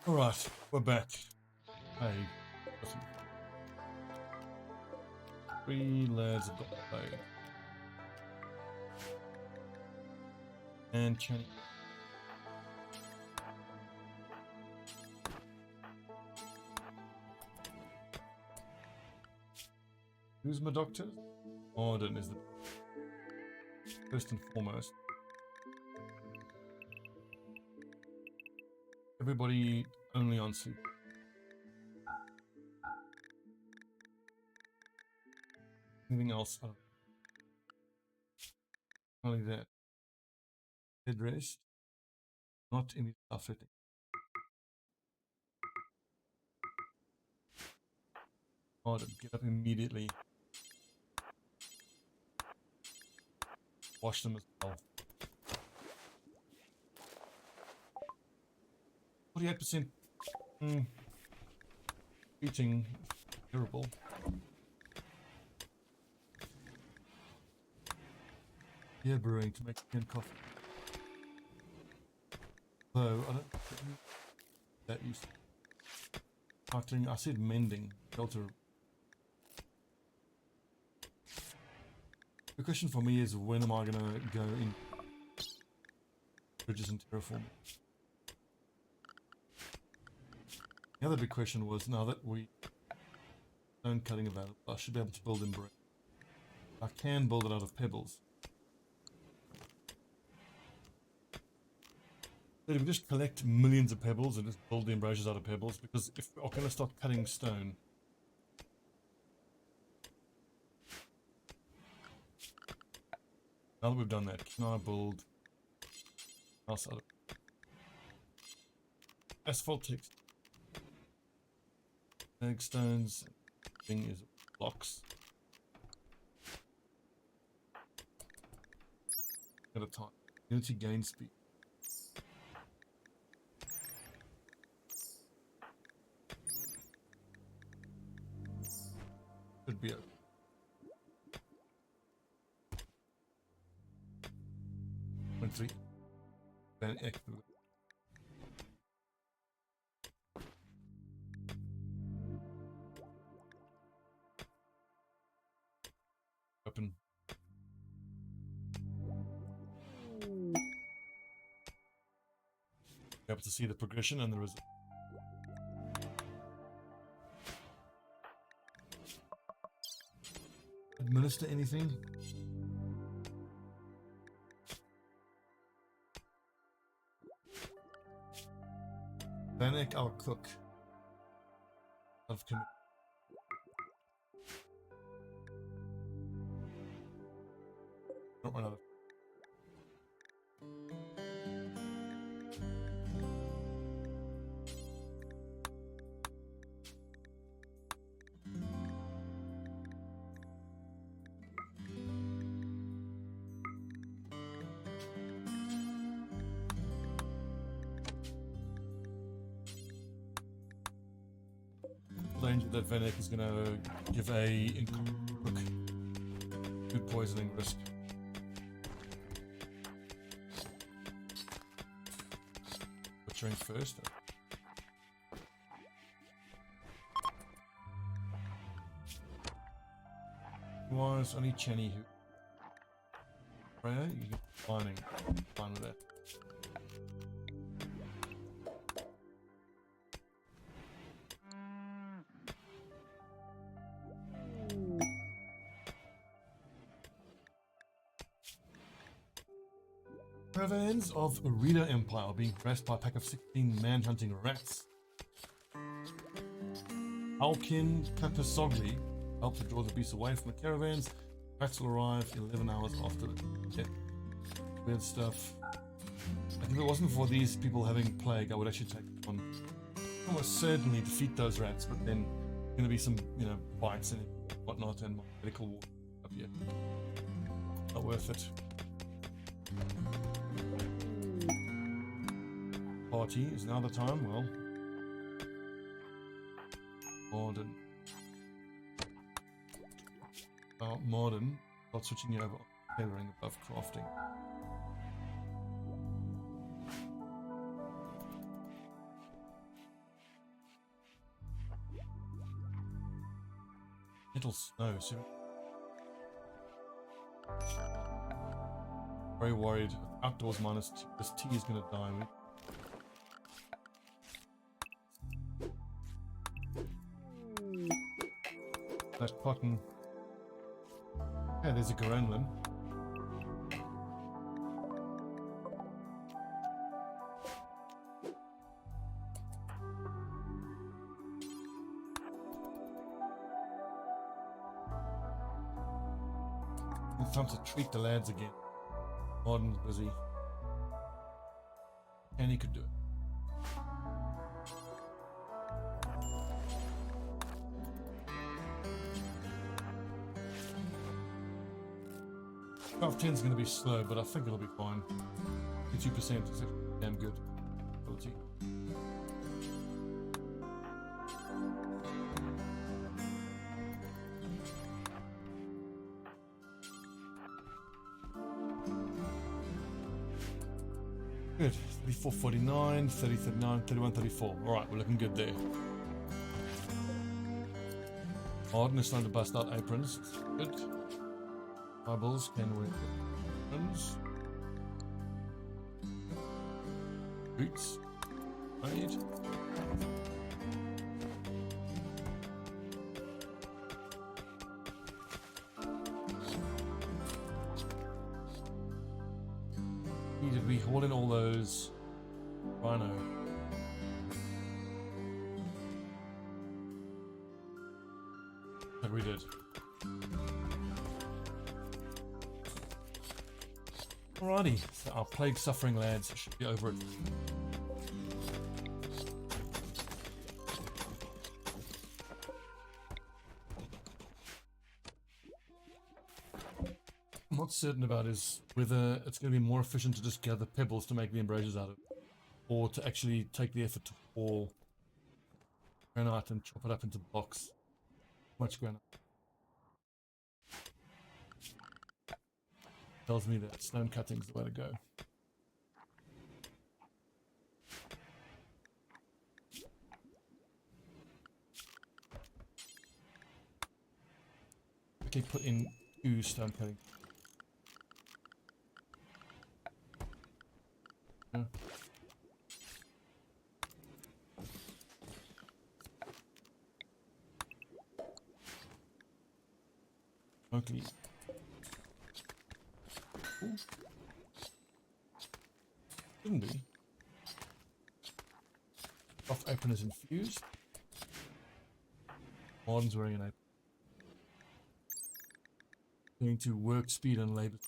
Alright, we're back. Hey, listen. 3 lads have got played. And Channing. Who's my doctor? Morden is the first and foremost. Everybody only on sleep. Anything else? Only that. Headrest. Not any stuff fitting. Morden, get up immediately. Wash them as well. 48% eating terrible. Beer brewing to make tea and coffee. Though I don't think that used cycling. I said mending. Delta. The question for me is when am I gonna go in bridges and terraform? The other big question was, now that we stone cutting available, I should be able to build in brick. I can build it out of pebbles. So we just collect millions of pebbles and just build the embrasures out of pebbles, because if we're going to start cutting stone, now that we've done that, can I build house out of asphalt text? Stones thing is blocks at a time. Unity gain speed. Should be okay. .3 then active. Open. Able to see the progression and the result. Administer anything? Vanek, our cook. Of commit. Don't run out of. Danger that Vanek is going to give a cook food poisoning risk. Butchering first. Otherwise, only Chenny who. Freya, you get mining. Fine with that. Caravans of Arena Empire are being harassed by a pack of 16 man-hunting rats. Alkin Kapasogli helped to draw the beasts away from the caravans. Rats will arrive 11 hours after the death. Weird stuff. Like if it wasn't for these people having plague, I would actually take on. Almost certainly defeat those rats, but then going to be some, bites and whatnot, and medical water up here. Not worth it. Party is now the time. Well, modern. Modern. Start switching you over. Tailoring above crafting. Little snow, seriously. Very worried. Outdoors -2. This tea is gonna die. That cotton. Yeah, there's a Gorenlin. It's time to treat the lads again. Martin's busy. And he could do it. Craft 10 is going to be slow, but I think it'll be fine. 52% is damn good quality. Good. 34.49, 30.39, 31.34. Alright, we're looking good there. Arden is starting to bust out aprons. Good. Bubbles can wear aprons. Boots. Made. Did we haul in all those rhino? Like we did. Alrighty, so our plague suffering lads should be over it. I'm not certain about is whether it's going to be more efficient to just gather pebbles to make the embrasures out of it, or to actually take the effort to haul granite and chop it up into blocks. Much granite. Tells me that stone cutting's the way to go. Okay, put in 2 stone cutting. Yeah. Okay. Ooh. Shouldn't be. Off apron is infused. Martin's wearing an apron. Going to work speed and labor.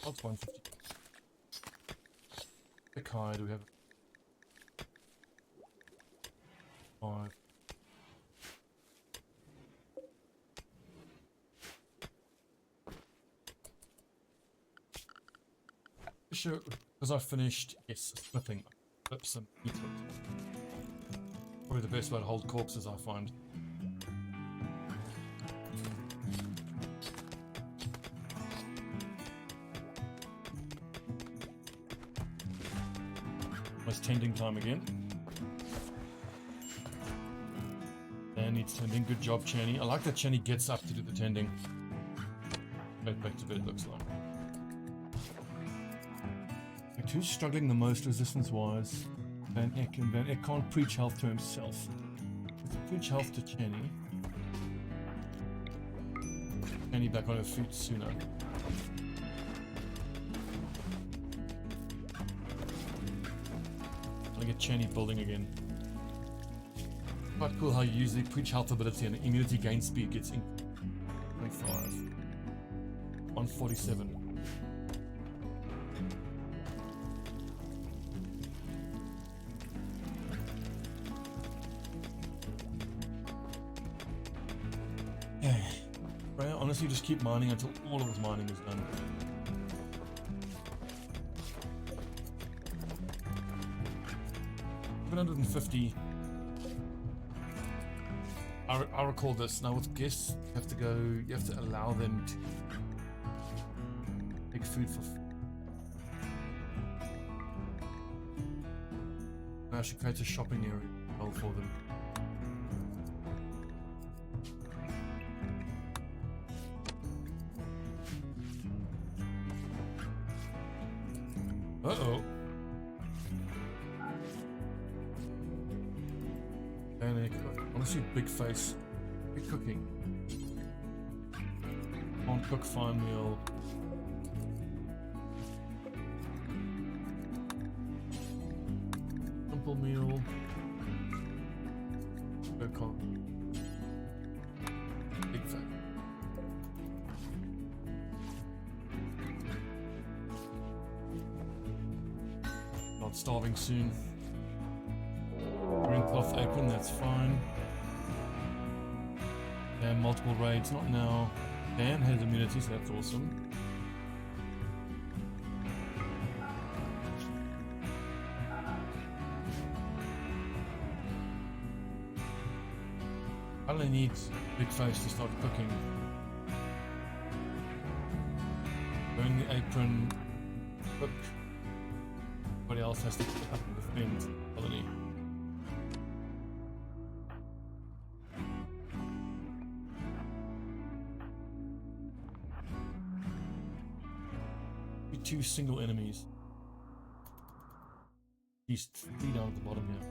That's 150. The Kai, do we have 5? Sure, because I finished, yes, flipping. Flip some meat. Probably the best way to hold corpses, I find. Tending time again. And needs tending. Good job, Channy. I like that Channy gets up to do the tending. Back to bed, looks like. Who's struggling the most resistance-wise? Van Eck, and Van Eck can't preach health to himself. Let's preach health to Channy. Channy back on her feet sooner. Get Channy building again. Quite cool how you use the preach health ability and the immunity gain speed gets in 25. 147. Okay. Freya, honestly, just keep mining until all of this mining is done. $750. I recall this. Now with guests, you have to allow them to take food for free. Now she creates a shopping area for them. Uh-oh. Panic. Honestly, big face. Big cooking. Can't cook fine meal. Simple meal. No con. Big face. Not starving soon. Green cloth apron, that's fine. And multiple raids, not now. Dan has immunity, so that's awesome. I only need Big Face to start cooking. Burn the apron, cook. Everybody else has to pick up and defend colony. Two single enemies. He's 3 down at the bottom here.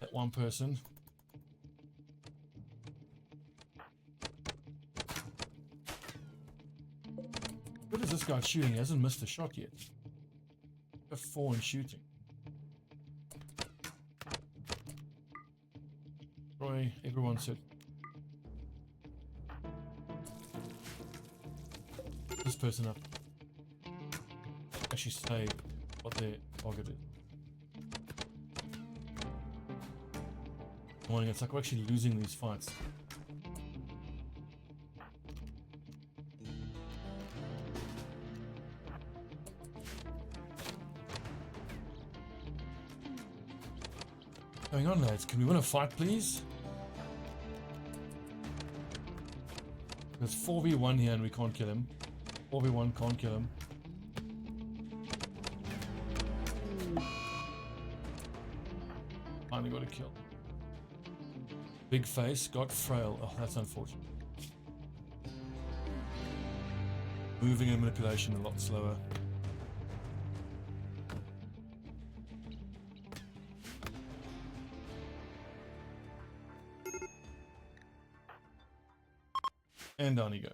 That one person. What is this guy shooting? He hasn't missed a shot yet. 4 in shooting. Troy, everyone said. This person up. Actually say what their target is. Morning, it's like we're actually losing these fights. What's going on, lads? Can we win a fight, please? There's 4v1 here and we can't kill him. 4v1 can't kill him. Finally got a kill. Big face got frail. Oh, that's unfortunate. Moving and manipulation a lot slower. And down he goes.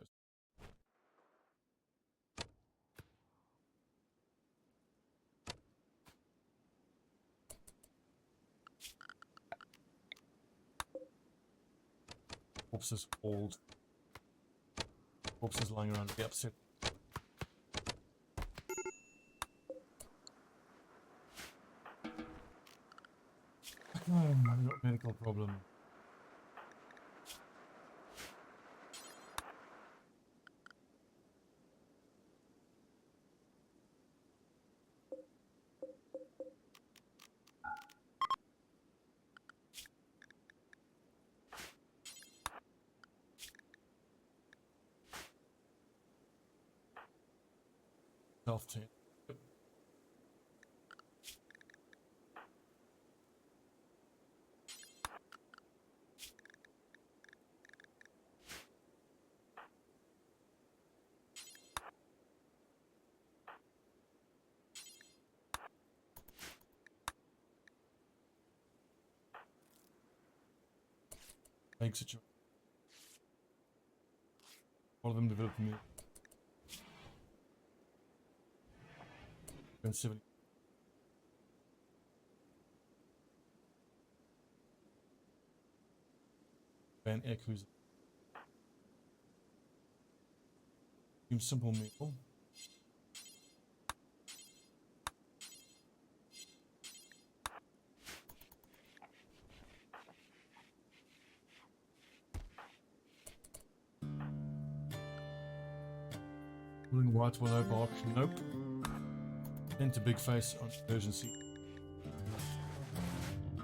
Corpses old. Corpses lying around, be upset. I've got a medical problem. Self-team. Makes it. All of them developed me. 70. Van Eck, who's Simple meal. Blue and white will no bark. Nope. Into big face on urgency.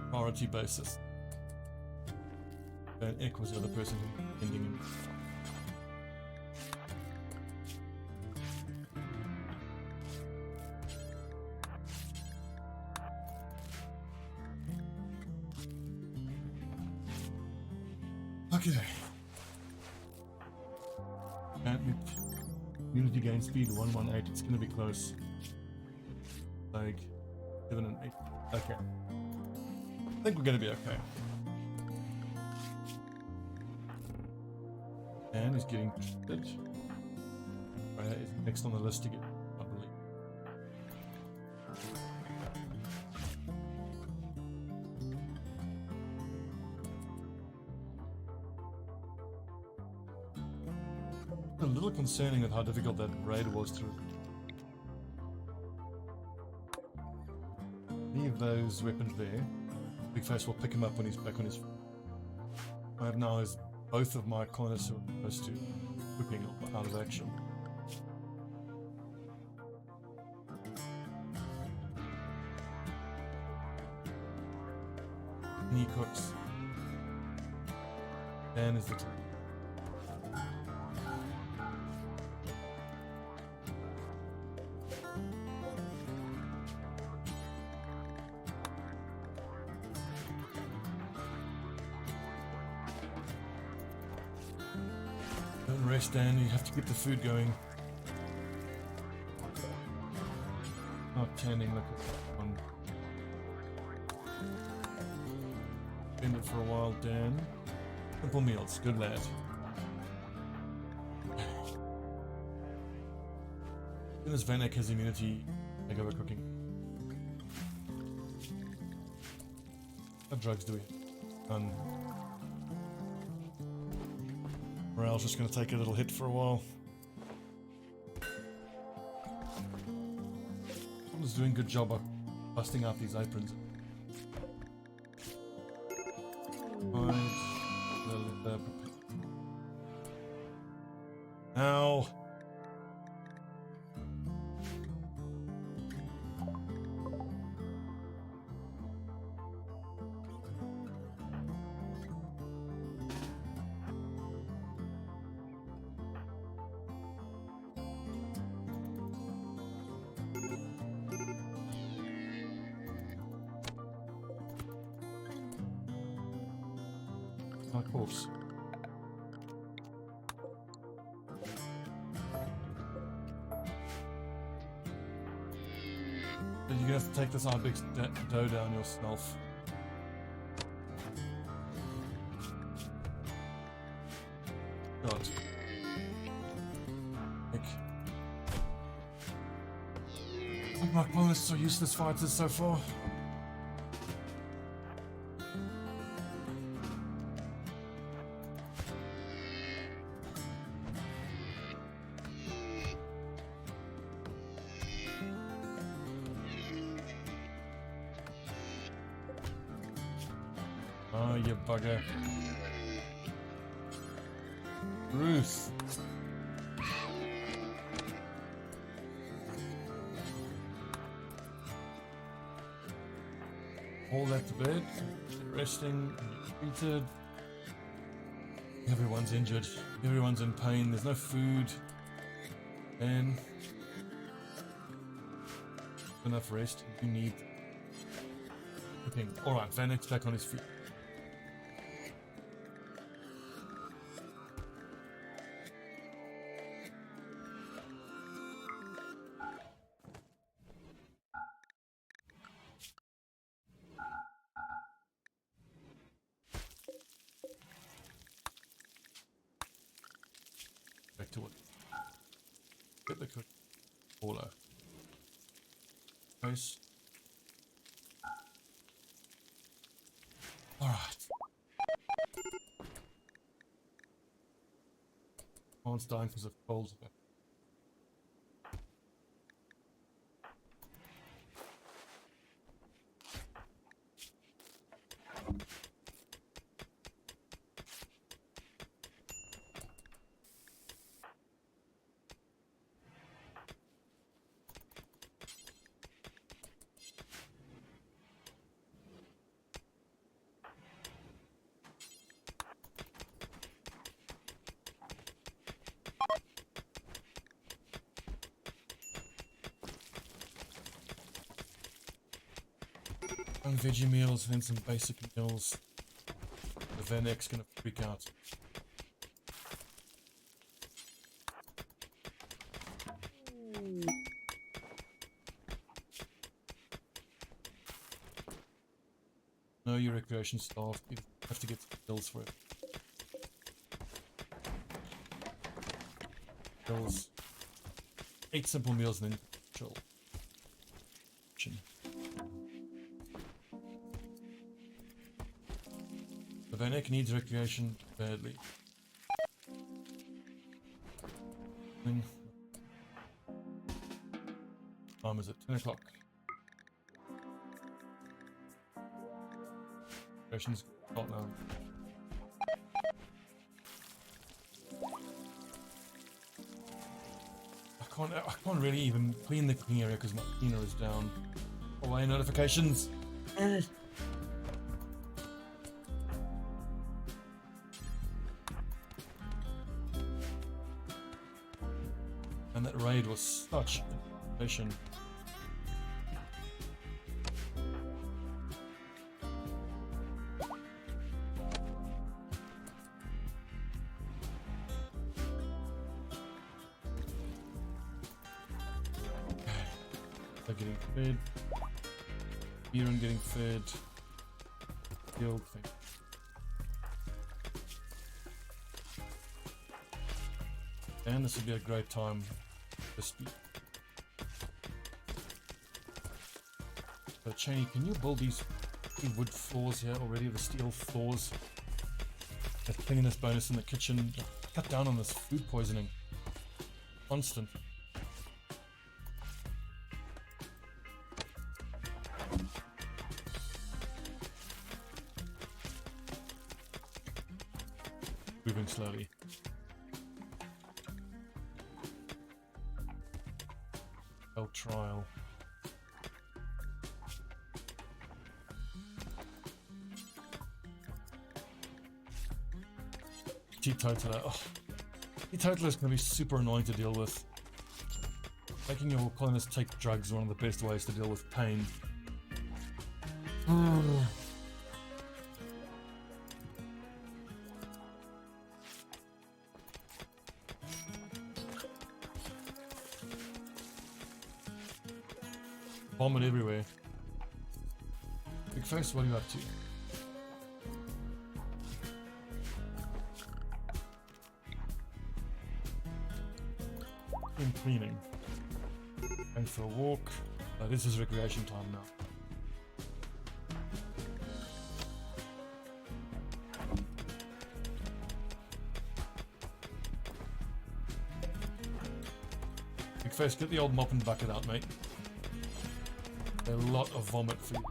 Priority basis. And Eck was the other person who ending him. Okay. And unity gain speed 118. It's gonna be close. Like 7 and 8. Okay. I think we're gonna be okay. And he's getting good. Is next on the list to get, I believe. A little concerning with how difficult that raid was to leave those weapons there. Big Face will pick him up when he's back on his. I have now is both of my colonists are close to whipping out of action. And he cooks. Dan is the time. Don't rest, Dan. You have to keep the food going. Not tending like a one. Been it for a while, Dan. Simple meals, good lad. Goodness, Vanek has immunity. Take over cooking. What drugs do we have? Morale's just going to take a little hit for a while. Someone's doing a good job of busting out these aprons. Now. My corpse. You're gonna have to take this big dough down yourself. God. My colonists are useless fighters so far. Oh, you bugger. Ruth. All that to bed. Resting. Treated. Everyone's injured. Everyone's in pain. There's no food. And enough rest. You need cooking. Alright, Vanek's back on his feet. Back to it. Get the cook. Order. Nice. Alright. Someone's dying because of cold. Some veggie meals and then some basic meals. The Van X gonna freak out. Know your recreation staff. You have to get bills for it. Bills. 8 simple meals and then chill. The Van Eyck needs recreation badly. Time is it? 10 o'clock. Recreation's hot now. I can't really even clean the clean area because my cleaner is down. Away notifications. And that raid was such a mission. They're getting fed. Iran getting fed. Guild thing. And this would be a great time to speak. So Cheney, can you build these wood floors here already, the steel floors? That cleanliness bonus in the kitchen. Cut down on this food poisoning. Constant. Moving slowly. Trial. Teetotaler. Oh, teetotaler is going to be super annoying to deal with. Making your colonists take drugs is one of the best ways to deal with pain. Vomit everywhere. Big face, what are you up to? In cleaning. Going for a walk. This is recreation time now. Big face, get the old mop and bucket out, mate. A lot of vomit for you.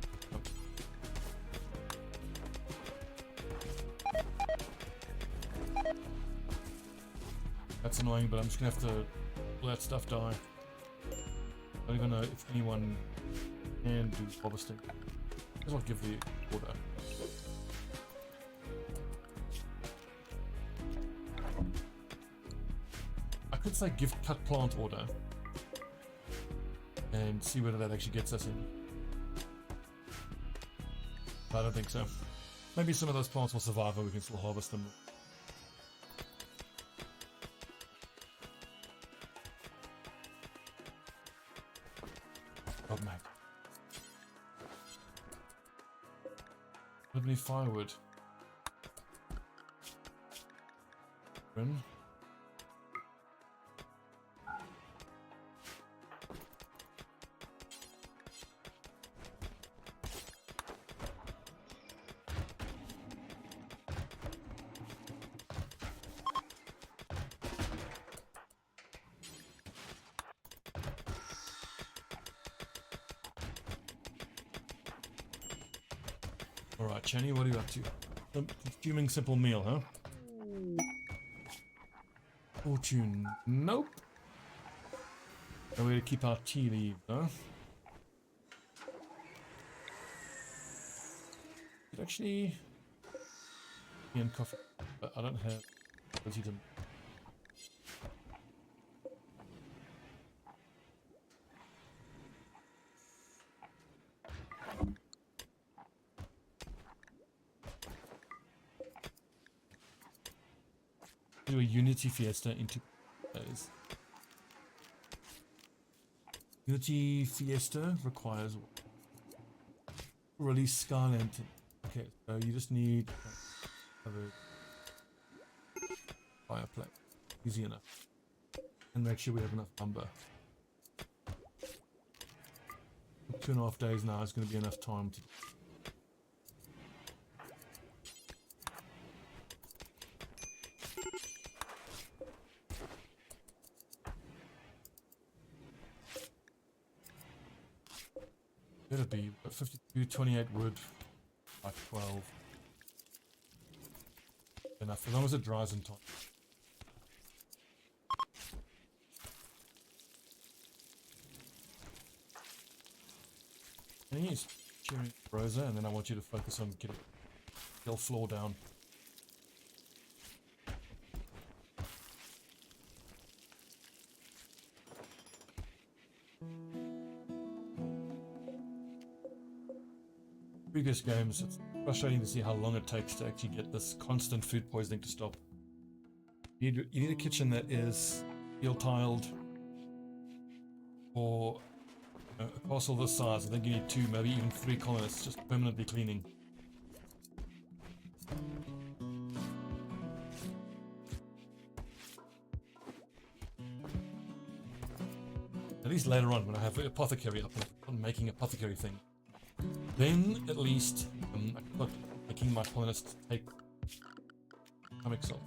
That's annoying, but I'm just gonna have to let stuff die. I don't even know if anyone can do harvesting. I guess I'll give the order. I could say gift cut plant order. And see whether that actually gets us in. I don't think so. Maybe some of those plants will survive and we can still harvest them. God, mate. Let me firewood. Run. Alright, Chenny, what are you up to? Consuming simple meal, huh? Fortune, nope. A way to keep our tea leave, huh? Could actually tea and coffee, but I don't have ability to. do a Unity Fiesta in 2 days. Unity Fiesta requires release Sky Lantern. Okay, so you just need a fireplace. Easy enough. And make sure we have enough lumber. 2.5 days now is going to be enough time to. It'll be 52, 28 wood, like 12. Enough, as long as it dries in time. And use cherry rosa, and then I want you to focus on getting the floor down. Previous games, it's frustrating to see how long it takes to actually get this constant food poisoning to stop. You need a kitchen that is steel tiled, or a castle this size. I think you need 2, maybe even 3 colonists just permanently cleaning. At least later on, when I have an apothecary up, I'm making apothecary thing. Then, at least, I can start making my colonists take comic salt.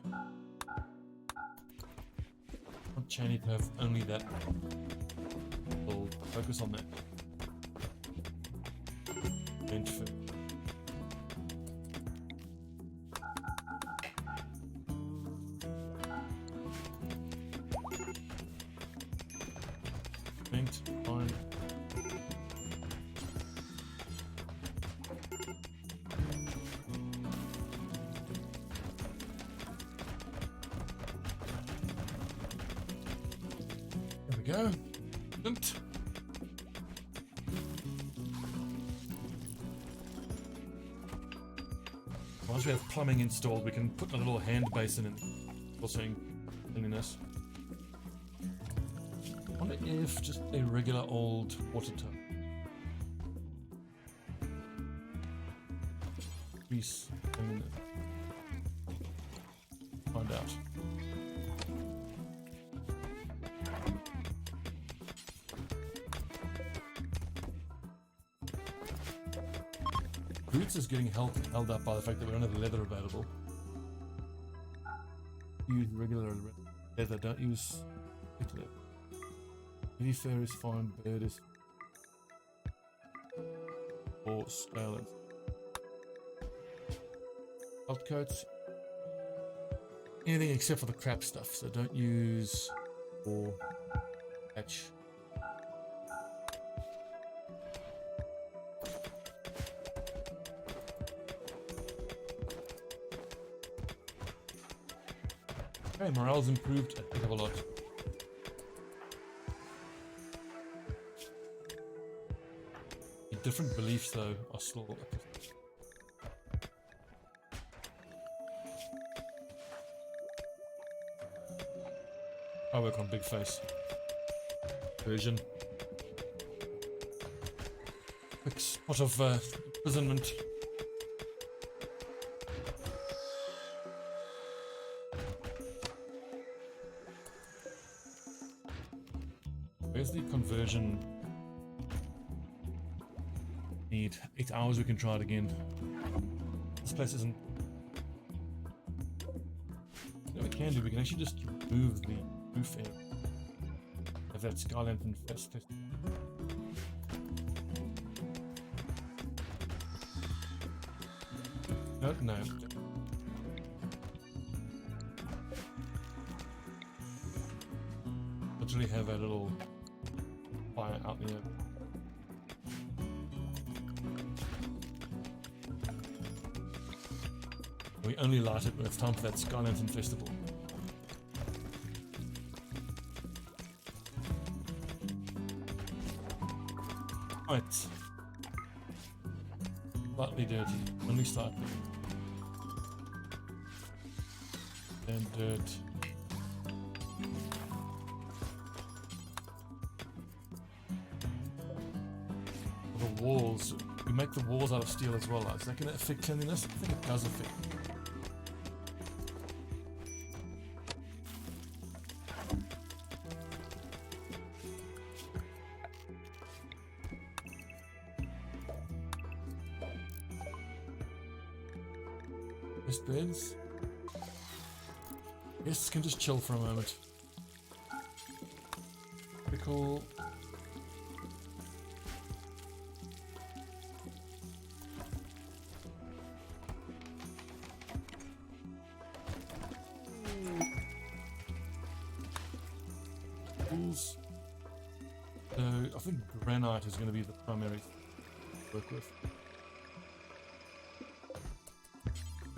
I want Channy to have only that. We'll focus on that. Bench food. Paint, fine. Go. Didn't. Once we have plumbing installed, we can put a little hand basin in. Also cleanliness. I wonder if just a regular old water tub. Grease. Find out. Boots is getting held up by the fact that we don't have leather available. Use regular leather, don't use leather. Any fur is fine, bird is or scale it. Felt coats. Anything except for the crap stuff, so don't use or patch. Okay, morale's improved a heck of a lot. The different beliefs, though, are still. I work on big face version. Quick spot of imprisonment. Where's the conversion? Need 8 hours, we can try it again. This place isn't. What we can do, we can actually just remove the roof area. Have that sky lantern fest. No, no. Literally have a little fire out there. We only light it when it's time for that Sky Lantern Festival. Right. Slightly dirty, only slightly. And dirt. The walls. We make the walls out of steel as well. Is that going to affect cleanliness? I think it does affect. Best beds. Guests can just chill for a moment. Pretty cool. So I think granite is going to be the primary thing to work with.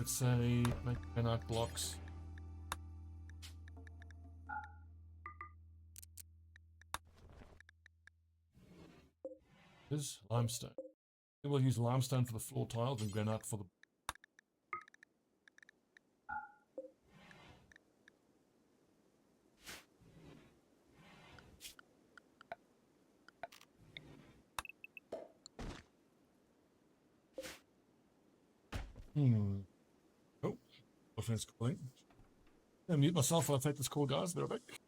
Let's say make granite blocks. Is limestone. Then we'll use limestone for the floor tiles and granite for the. Oh, my friend's calling. I'll mute myself while I take this call, guys. Be right back.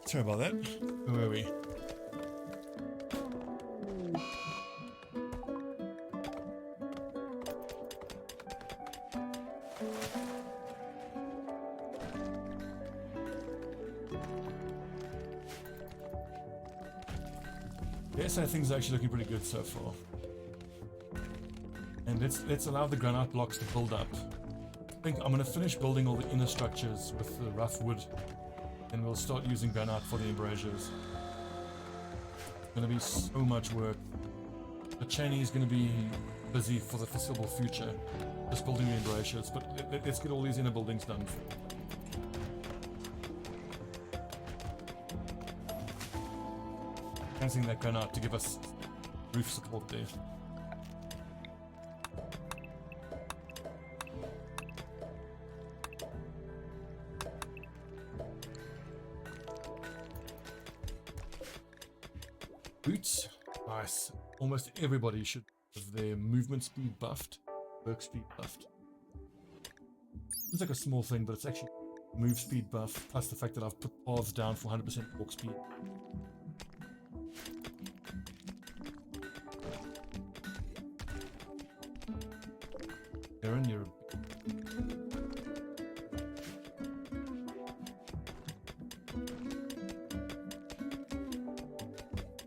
Sorry about that. Where are we? Yes, I think it's actually looking pretty good so far. And let's allow the granite blocks to build up. I think I'm going to finish building all the inner structures with the rough wood. And we'll start using granite for the embrasures. It's going to be so much work. The Cheney is going to be busy for the foreseeable future, just building the embrasures. But let's get all these inner buildings done. Cancelling that granite to give us roof support there. Boots, nice. Almost everybody should with their movement speed buffed, work speed buffed. It's like a small thing, but it's actually move speed buff, plus the fact that I've put paths down for 100% walk speed. Aaron, you're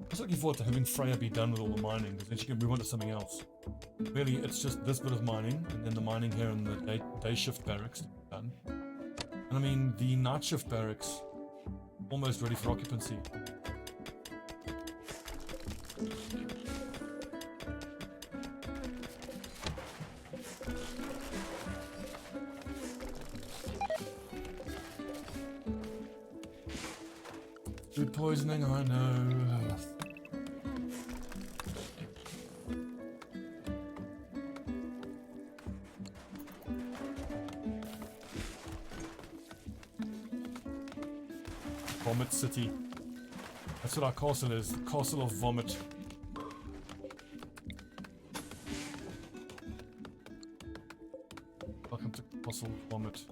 I was looking forward to having Freya be done with all the mining, because then she can move on to something else. Really, it's just this bit of mining, and then the mining here in the day shift barracks to be done. And I mean, the night shift barracks, almost ready for occupancy. Food poisoning, I know. Vomit City. That's what our castle is. The Castle of Vomit. Welcome to Castle of Vomit.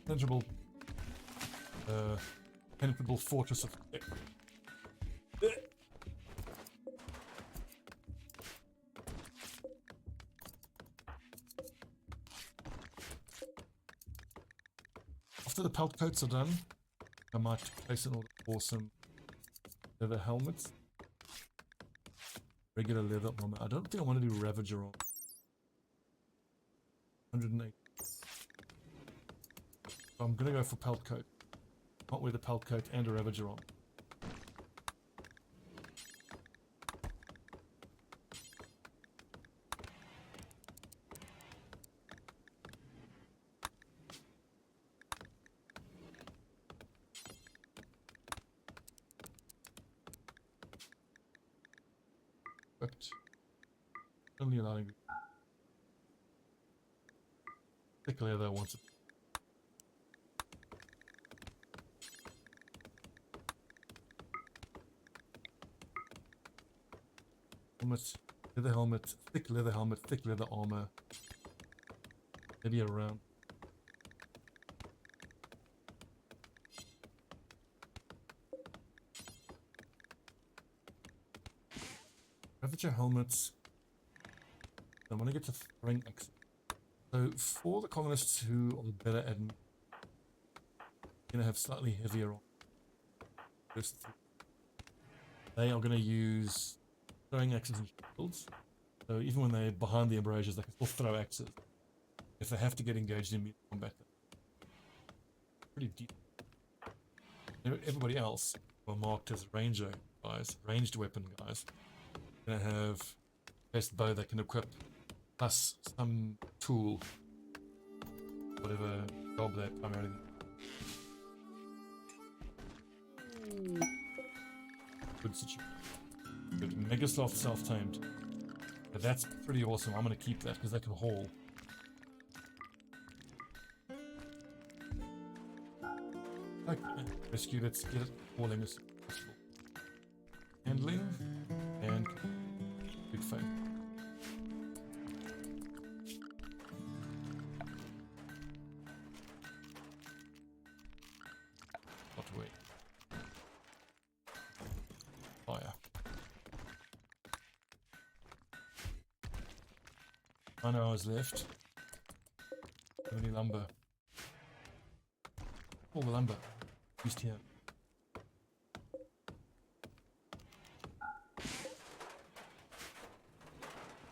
Tangible. Penetrable fortress of... After the pelt coats are done, I might place an order for some leather helmets. Regular leather armor. I don't think I want to do Ravager on. 108. So I'm gonna go for pelt coat. Not wear the pelt coat and a Ravager on. Only allowing thick leather once. Helmet, leather helmet, thick leather armor. Maybe around. Ravager helmets. I want to get to throwing axes. So for the colonists who are better at, gonna have slightly heavier on. They are gonna use throwing axes and shields. So even when they're behind the embrasures, they can still throw axes. If they have to get engaged in combat, pretty deep. Everybody else are marked as ranger guys, ranged weapon guys. Gonna have best bow they can equip. Plus some tool, whatever job they're primarily. Good situation. Good. Megasoft self-tamed. But that's pretty awesome. I'm gonna keep that because they can haul. Okay, rescue. Let's get it hauling as possible. Handling and big fame. Fire. 9 hours left. How many lumber? All the lumber. Used here.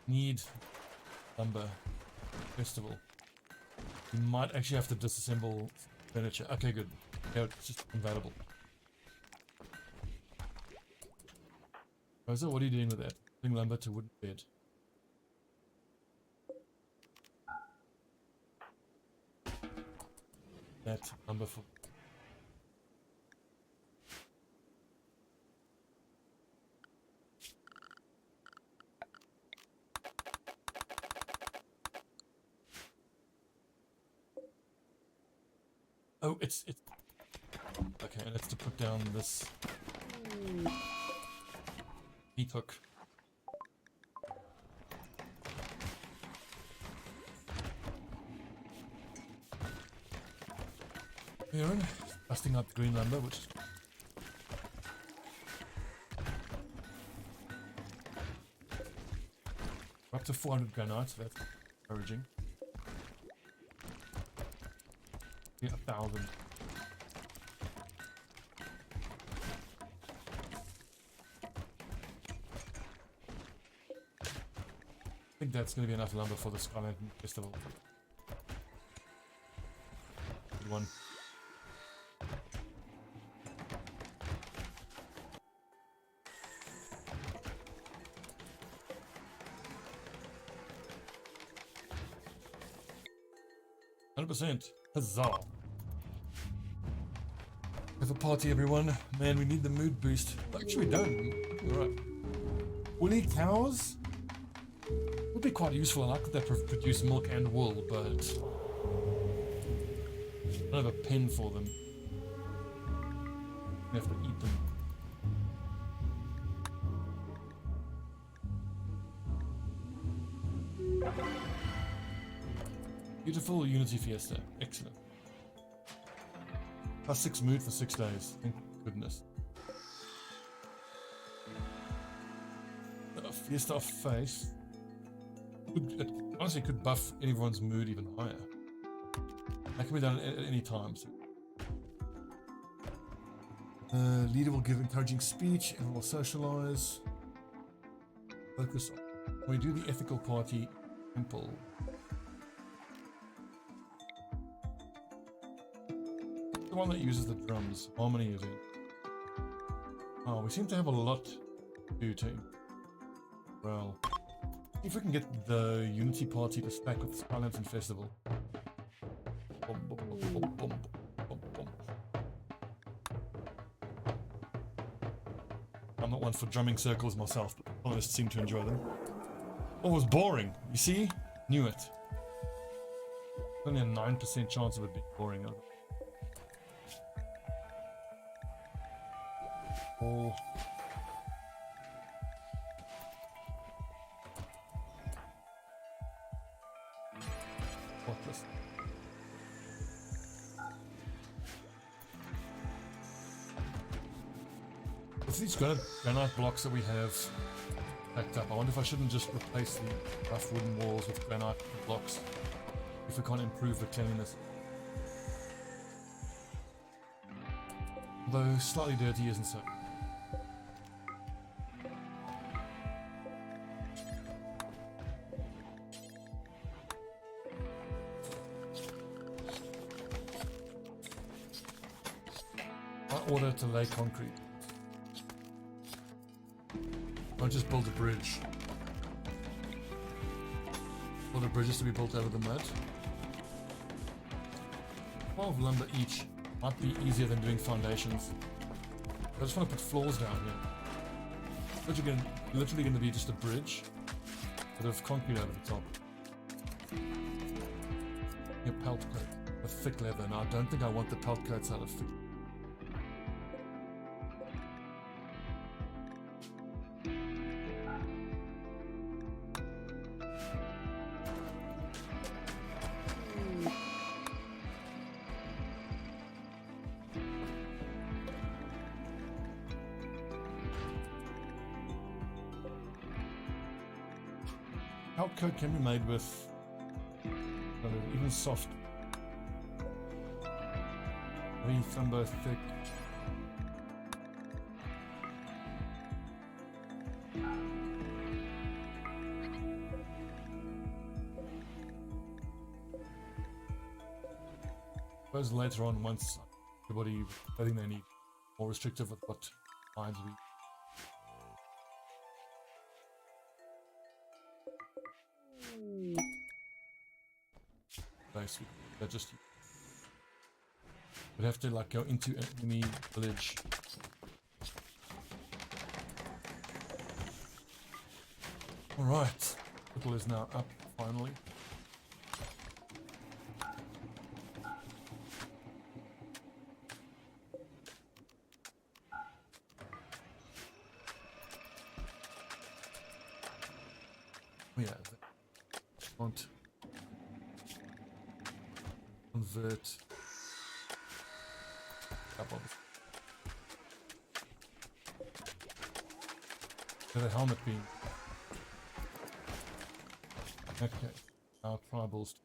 Need lumber. Festival. You might actually have to disassemble furniture. Okay, good. Yeah, it's just available. Rosa, what are you doing with that? Putting lumber to wooden bed. That lumber for... Oh, it's... Okay, and it's to put down this... Meat hook. Aaron, busting up the green lumber, which is up to 400 granite, so that's encouraging. Yeah, 1,000. I think that's going to be enough lumber for the Skyland Festival. Good one. %. Huzzah. Have a party, everyone. Man, we need the mood boost. Actually, we don't. Alright. Woolly cows would be quite useful. I like that they produce milk and wool, but I don't have a pen for them. I have to eat them. Beautiful Unity Fiesta. Excellent. +6 mood for 6 days. Thank goodness. Fiesta of Faith. It honestly could buff everyone's mood even higher. That can be done at any time. So. Leader will give encouraging speech and will socialize. Focus on. When we do the ethical party temple. The one that uses the drums, harmony event. Oh, we seem to have a lot to do too. Well, if we can get the Unity party to stack with Skylands Festival. Boom, boom, boom, boom, boom, boom, boom. I'm not one for drumming circles myself, but colonists seem to enjoy them. Oh, it was boring. You see? Knew it. Only a 9% chance of it being boring. Oh. Fortress. With these granite blocks that we have packed up, I wonder if I shouldn't just replace the rough wooden walls with granite blocks if we can't improve the cleanliness. Though slightly dirty isn't so. Order to lay concrete. I'll just build a bridge. Order bridges to be built over the mud. 12 lumber each might be easier than doing foundations. I just want to put floors down here. Literally going to be just a bridge, but of concrete over the top. A pelt coat, a thick leather. Now I don't think I want the pelt coats out of thick. Pelt coat can be made with even soft, very thumbo thick. I suppose later on, once everybody, I think they need more restrictive with what lines we. They're just we'd have to like go into an enemy village. Alright, Little is now up finally. Oh yeah, font. Convert. The helmet beam. Okay, our tribals.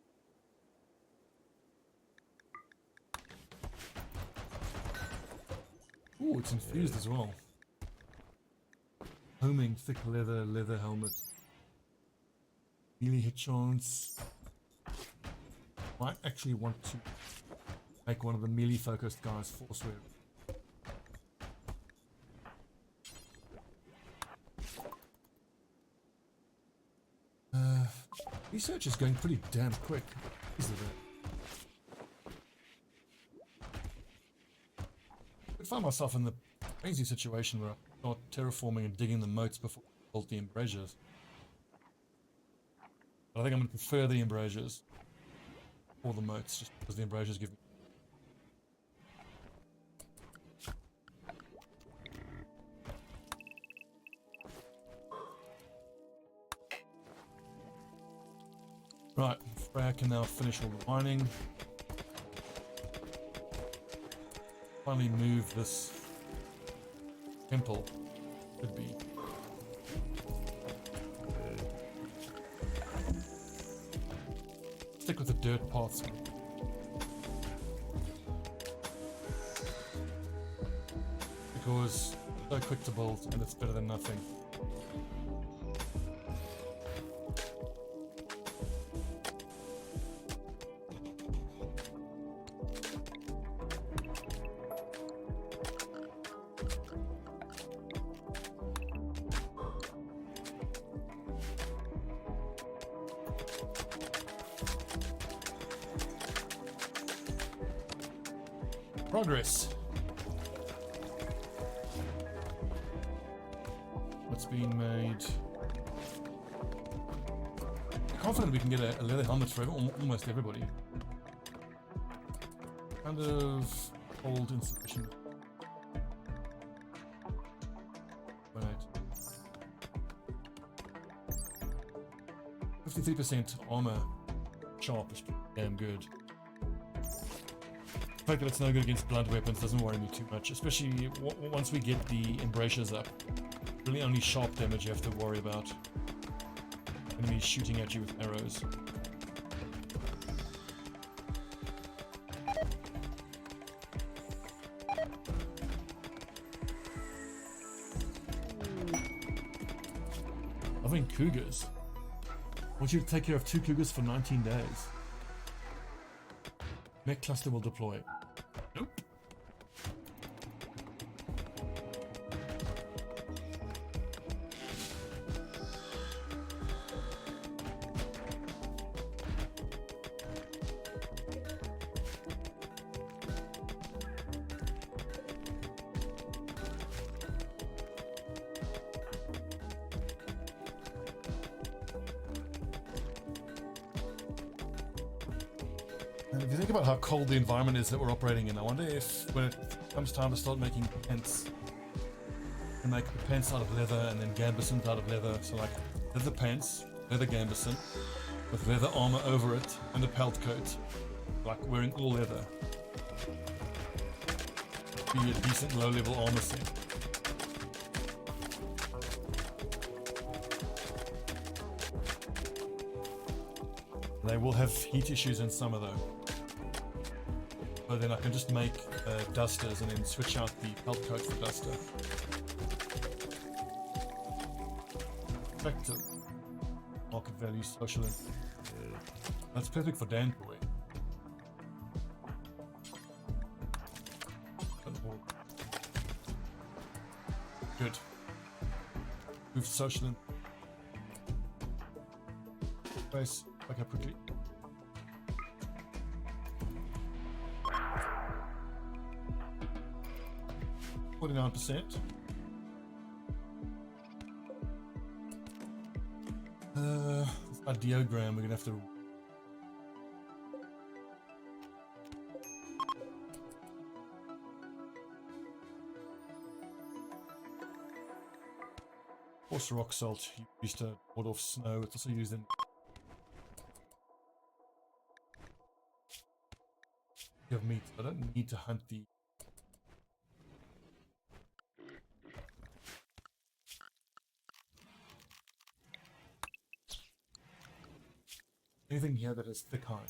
Ooh, it's infused as well. Homing, thick leather helmet. Melee hit chance. Might actually want to make one of the melee focused guys force wear. Research is going pretty damn quick. Isn't it? I find myself in the crazy situation where I start terraforming and digging the moats before I build the embrasures. But I think I'm going to prefer the embrasures or the moats, just because the embrasures give me. Right, Freya can now finish all the mining. Finally move this temple. Could be. Stick with the dirt paths. Because it's so quick to build and it's better than nothing. Progress. What's being made? I'm confident we can get a leather helmet for almost everybody. Kind of old insufficient. Right. 53% armor sharp is damn good. The fact that it's no good against blunt weapons doesn't worry me too much, especially once we get the embrasures up. Really only sharp damage you have to worry about. Enemies shooting at you with arrows. I think cougars. I want you to take care of 2 cougars for 19 days. Mech cluster will deploy. Nope. And if you think about how cold the environment is that we're operating in, I wonder if when it comes time to start making pants, and make the pants out of leather and then gambesons out of leather. So like leather pants, leather gambeson, with leather armor over it and a pelt coat, like wearing all leather. Be a decent low-level armor set. They will have heat issues in summer though. But then I can just make dusters and then switch out the pelt coat for duster. Effective. Market value, social. That's perfect for Dan Boy. Good. Move social. Place. Back up quickly. %. A diagram we're gonna have to. coarse rock salt used to ward off snow. It's also used in you have meat. I don't need to hunt the anything here that is thick hide.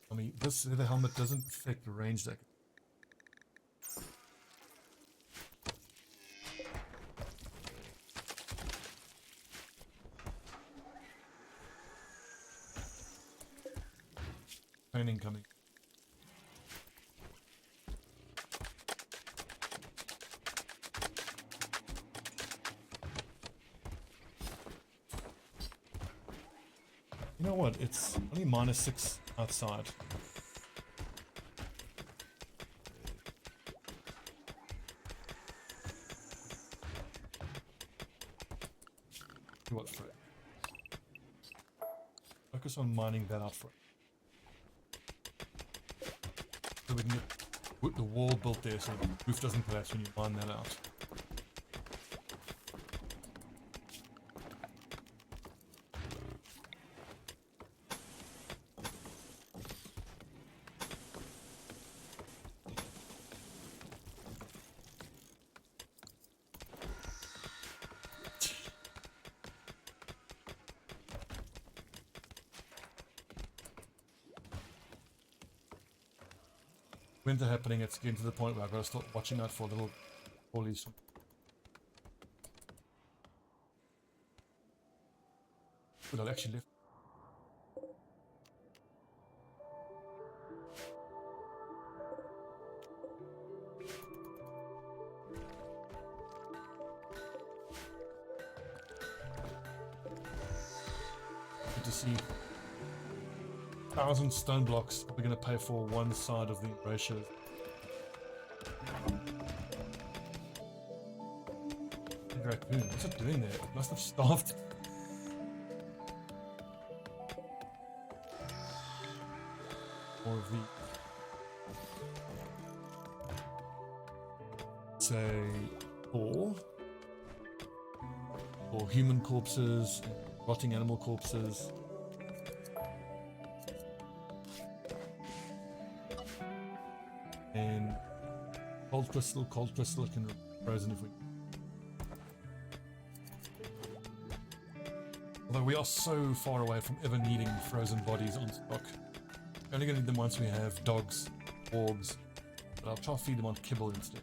I mean, this leather helmet doesn't affect the range that. Training coming. You know what? It's only -6 outside. What for it? Focus on mining that out for it. So we can get the wall built there so the roof doesn't collapse when you mine that out. Winter happening, it's getting to the point where I've got to start watching out for little bullies. But I'll actually live. Good to see. 1,000 stone blocks we're going to pay for one side of the ratios. Raccoon, what's it doing there? It must have starved. More of the say or human corpses, rotting animal corpses. And cold crystal can be frozen if we. Although we are so far away from ever needing frozen bodies on stock. We're only going to need them once we have dogs, orgs, but I'll try to feed them on kibble instead.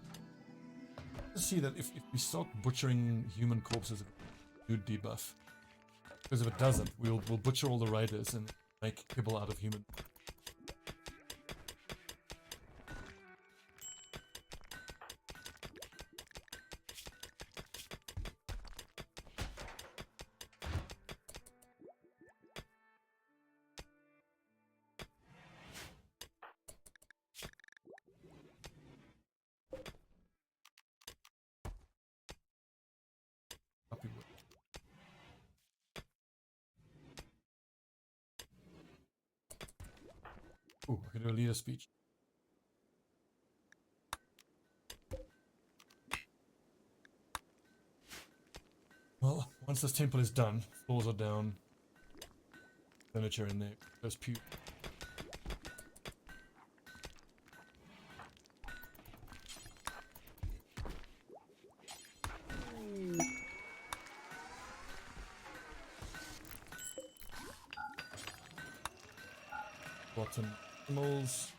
Just see that if we start butchering human corpses, it would debuff. Because if it doesn't, we'll butcher all the raiders and make kibble out of human. Ooh, I can do a leader speech. Well, once this temple is done, floors are down, furniture in there, there's pew. Rotten animals.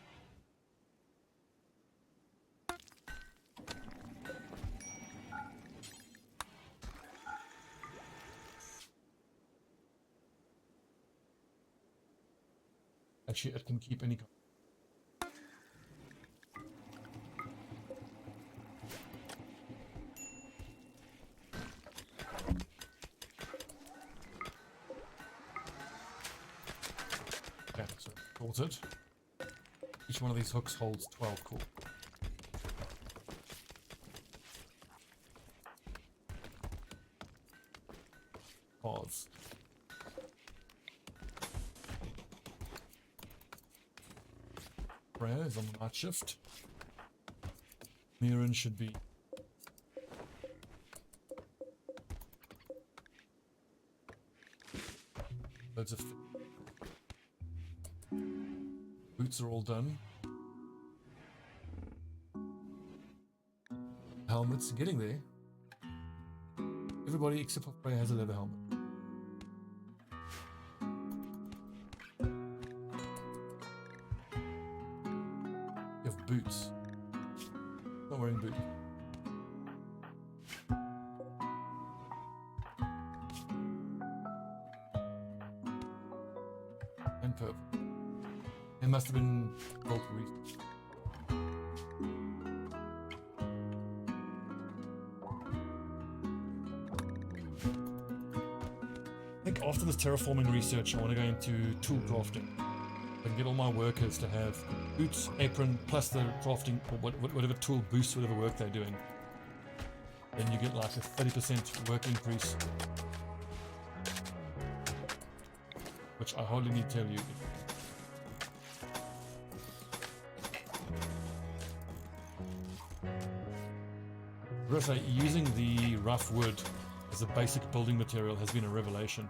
Actually, it can keep any. Okay, so sorted. Each one of these hooks holds 12 core. Pause. cloths. Freya is on the night shift. Mirren should be. Loads of boots are all done. Helmets, getting there. Everybody except for Freya has a leather helmet. You have boots. Not wearing boots. And purple. It must have been built recently. I think after this terraforming research, I want to go into tool crafting. I can get all my workers to have boots, apron, plus the crafting, or whatever tool boosts whatever work they're doing. Then you get like a 30% work increase. Which I hardly need to tell you. Riffa, using the rough wood as a basic building material has been a revelation.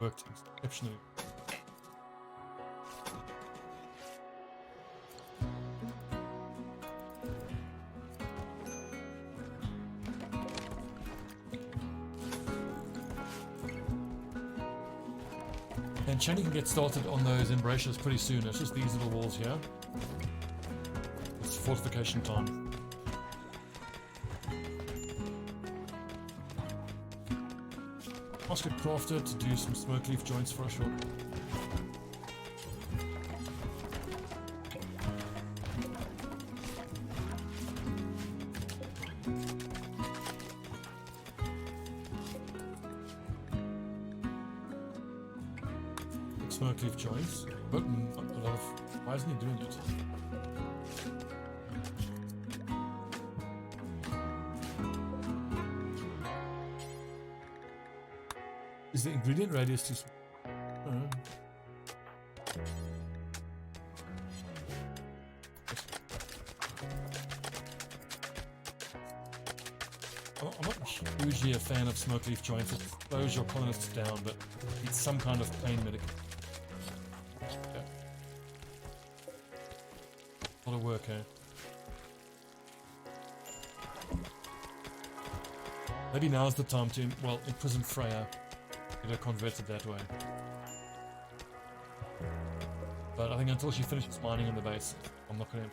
Worked exceptionally. And Channy can get started on those embrasures pretty soon. It's just these little walls here. It's fortification time. Musket crafted to do some smoke leaf joints for a short. Smoke leaf joints, but not a lot of. Why isn't he doing it? Is the ingredient radius too small? I'm not hugely a fan of smoke leaf joints. It slows your colonists down, but it's some kind of pain medication. Yeah. A lot of work, eh? Maybe now's the time to, well, imprison Freya. Get her converted that way. But I think until she finishes mining in the base, I'm not going to.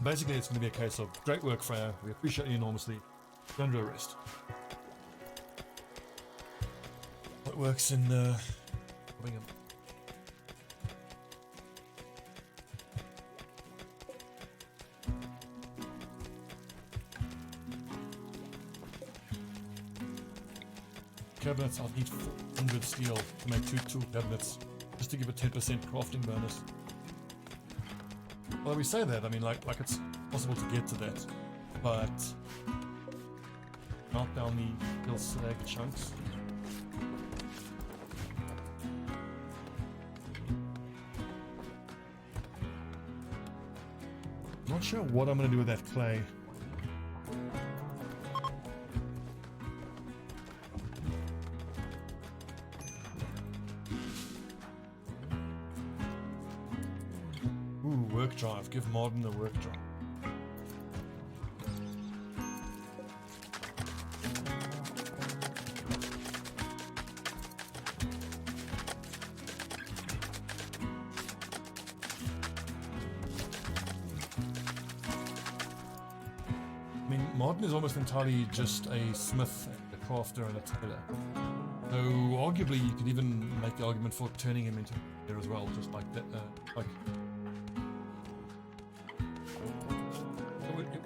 Basically, it's going to be a case of great work, Freya. We appreciate you enormously. Go under arrest. What works in Birmingham? Cabinets, I'll need 400 steel to make 2 tool cabinets, just to give a 10% crafting bonus. Well, we say that, I mean, like it's possible to get to that, but knock down the hill slag chunks. Not sure what I'm going to do with that clay. Work drive. Give Martin a work drive. I mean, Martin is almost entirely just a smith, a crafter, and a tailor. So arguably, you could even make the argument for turning him into there as well, just like that, like.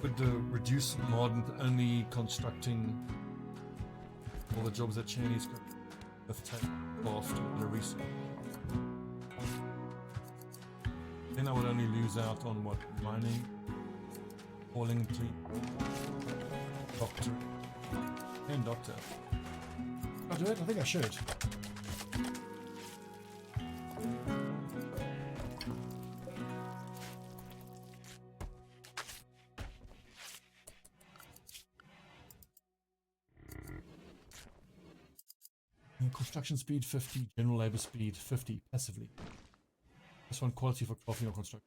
Would reduce Martin to only constructing all the jobs that Chaney's got with Tame after the research. Then I would only lose out on what? Mining, hauling, clean, doctor, and doctor. I'll do it. I think I should. Construction speed 50, general labor speed 50 passively. This one quality for crafting or construction.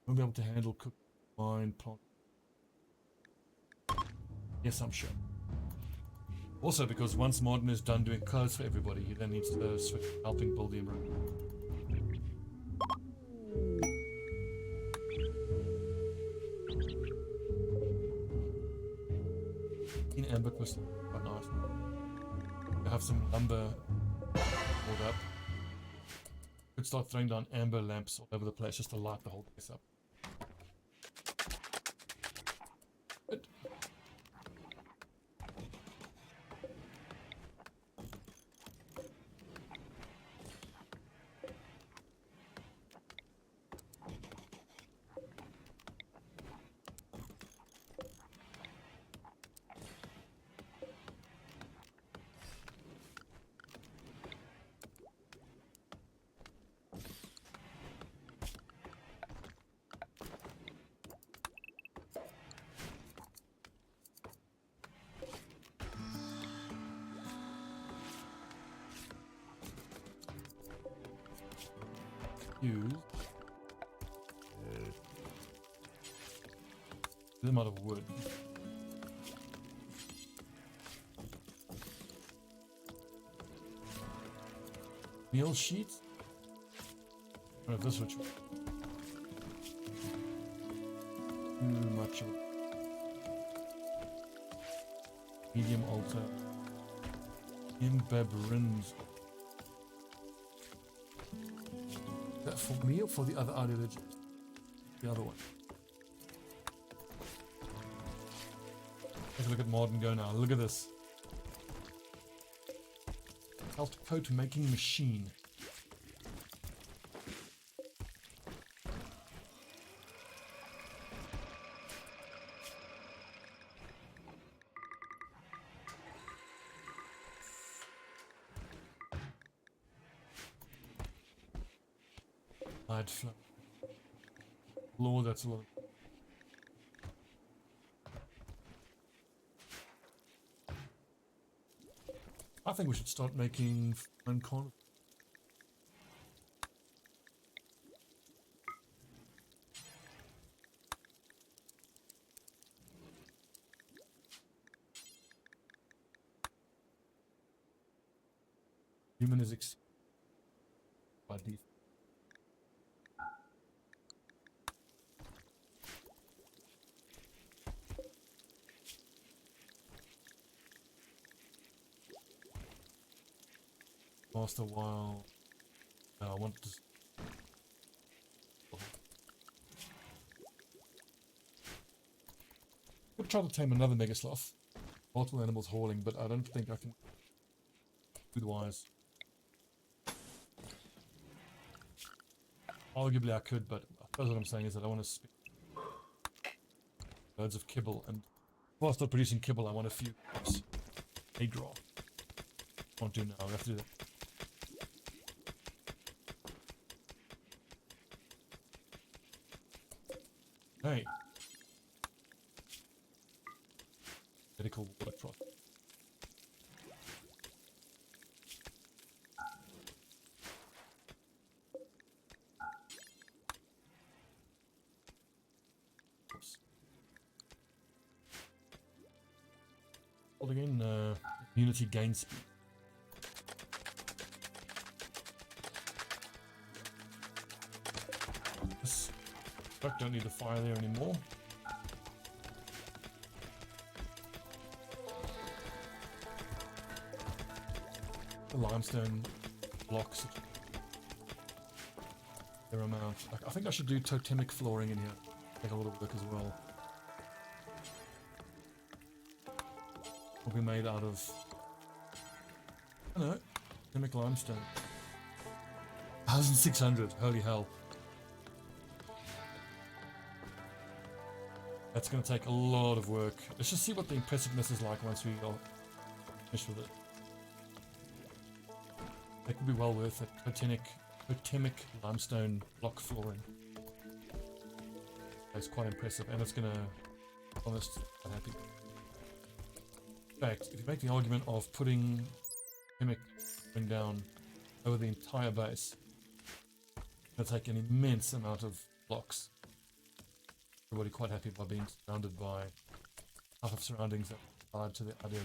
Won't be able to handle cook, mine, plant. Yes, I'm sure. Also, because once Martin is done doing clothes for everybody, he then needs to switch to helping build the room. In amber crystal, quite nice. I have some lumber pulled up. Could start throwing down amber lamps all over the place just to light the whole place up. Good. Use them out of wood. Meal sheets. I don't know if this which one. Too much of medium altar. Imbebrins. That for me or for the other ideology? The other one. Take a look at Martin go now. Look at this. Felt coat making machine. I'd flow. Lord, that's a lot. I think we should start making fun con. Human is by default. Last a while. I want to. I'm gonna try to tame another mega sloth. Multiple animals hauling, but I don't think I can. Otherwise, arguably I could, but I suppose what I'm saying is that I want to spend loads of kibble, and before I start producing kibble, I want a few crops. A draw. Can't do now. I have to do that. Hey. Medical water cross. Holding in immunity gain speed. This truck don't need the fire there anymore. The limestone blocks their amount. I think I should do totemic flooring in here. Take a lot of work as well. Will be made out of, I don't know, chemical limestone. 1,600, holy hell. That's going to take a lot of work. Let's just see what the impressiveness is like once we are finished with it. That could be well worth it. Totemic limestone block flooring. That's quite impressive, and it's going to, be honest, I'm happy. In fact, if you make the argument of putting totemic down over the entire base, it's going to take an immense amount of blocks. Everybody quite happy by being surrounded by half of surroundings that are to the ideal.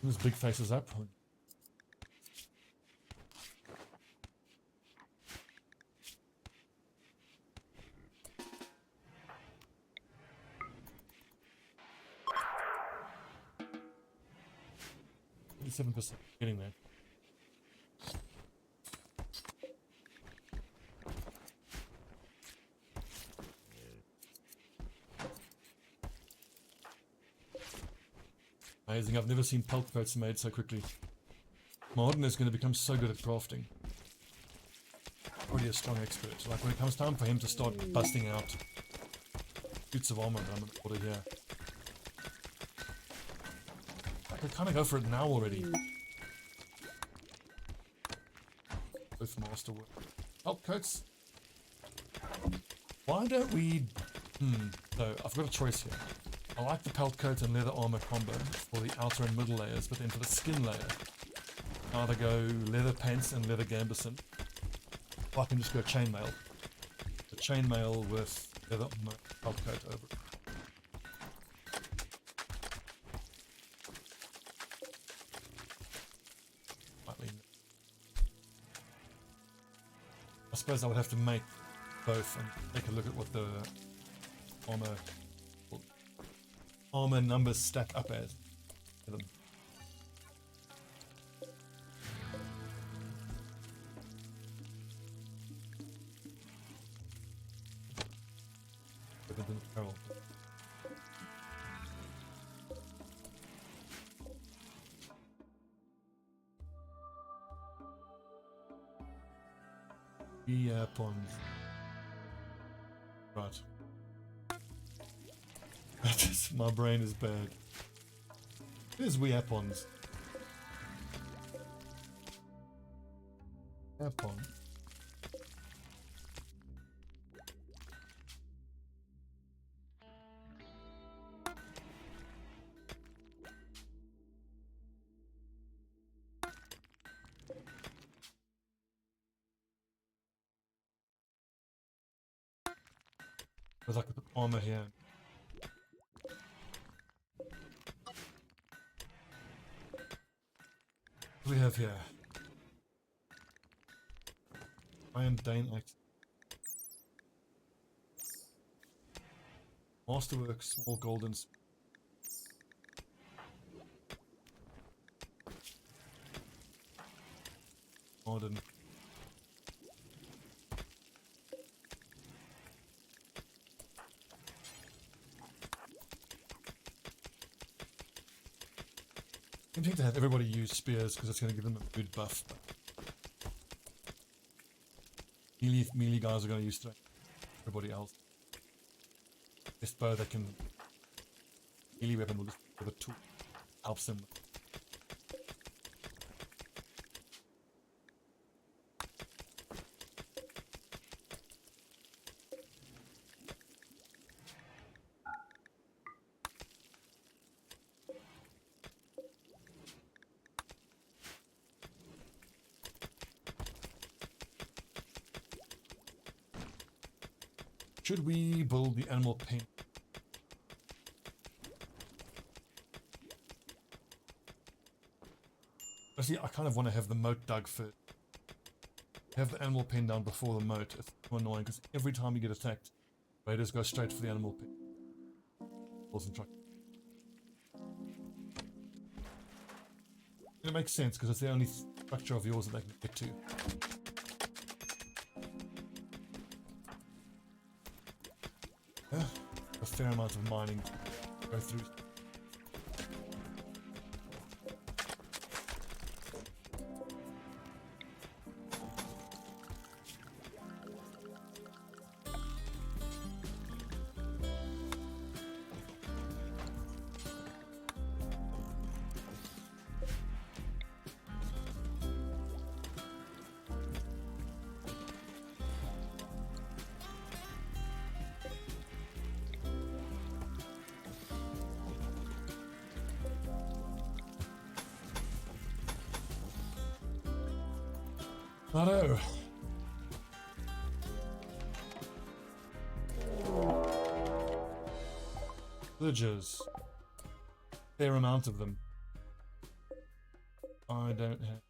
Those big faces up. 7%, getting there. Amazing, I've never seen pelt coats made so quickly. Martin is going to become so good at crafting. Already a strong expert. Like when it comes time for him to start busting out suits of armor, I'm going to order here. I could kind of go for it now already. Both masterwork. Pelt coats. Why don't we... So, I've got a choice here. I like the pelt coat and leather armor combo for the outer and middle layers, but then for the skin layer, I either go leather pants and leather gambeson, or I can just go chainmail. The chainmail with leather armor pelt coat over it. I suppose I would have to make both and take a look at what the armor numbers stack up as. Apparel. Ponds. Right. My brain is bad. There's weapons. Weapon. There's like a armor here. What do we have here? Iron Dane Axe. Masterwork, small golden. Modern. I think to have everybody use spears because it's going to give them a good buff. Melee guys are going to use strength. Everybody else. Best bow that can melee weapon will just give a tool. Helps them. Should we build the animal paint? Actually, I kind of want to have the moat dug first. Have the animal pen down before the moat. It's too annoying because every time you get attacked, Raiders go straight for the animal pit. Wasn't trying. It makes sense because it's the only structure of yours that they can get to. A fair amount of mining to go through. Righto. Villagers. Fair amount of them. I don't have.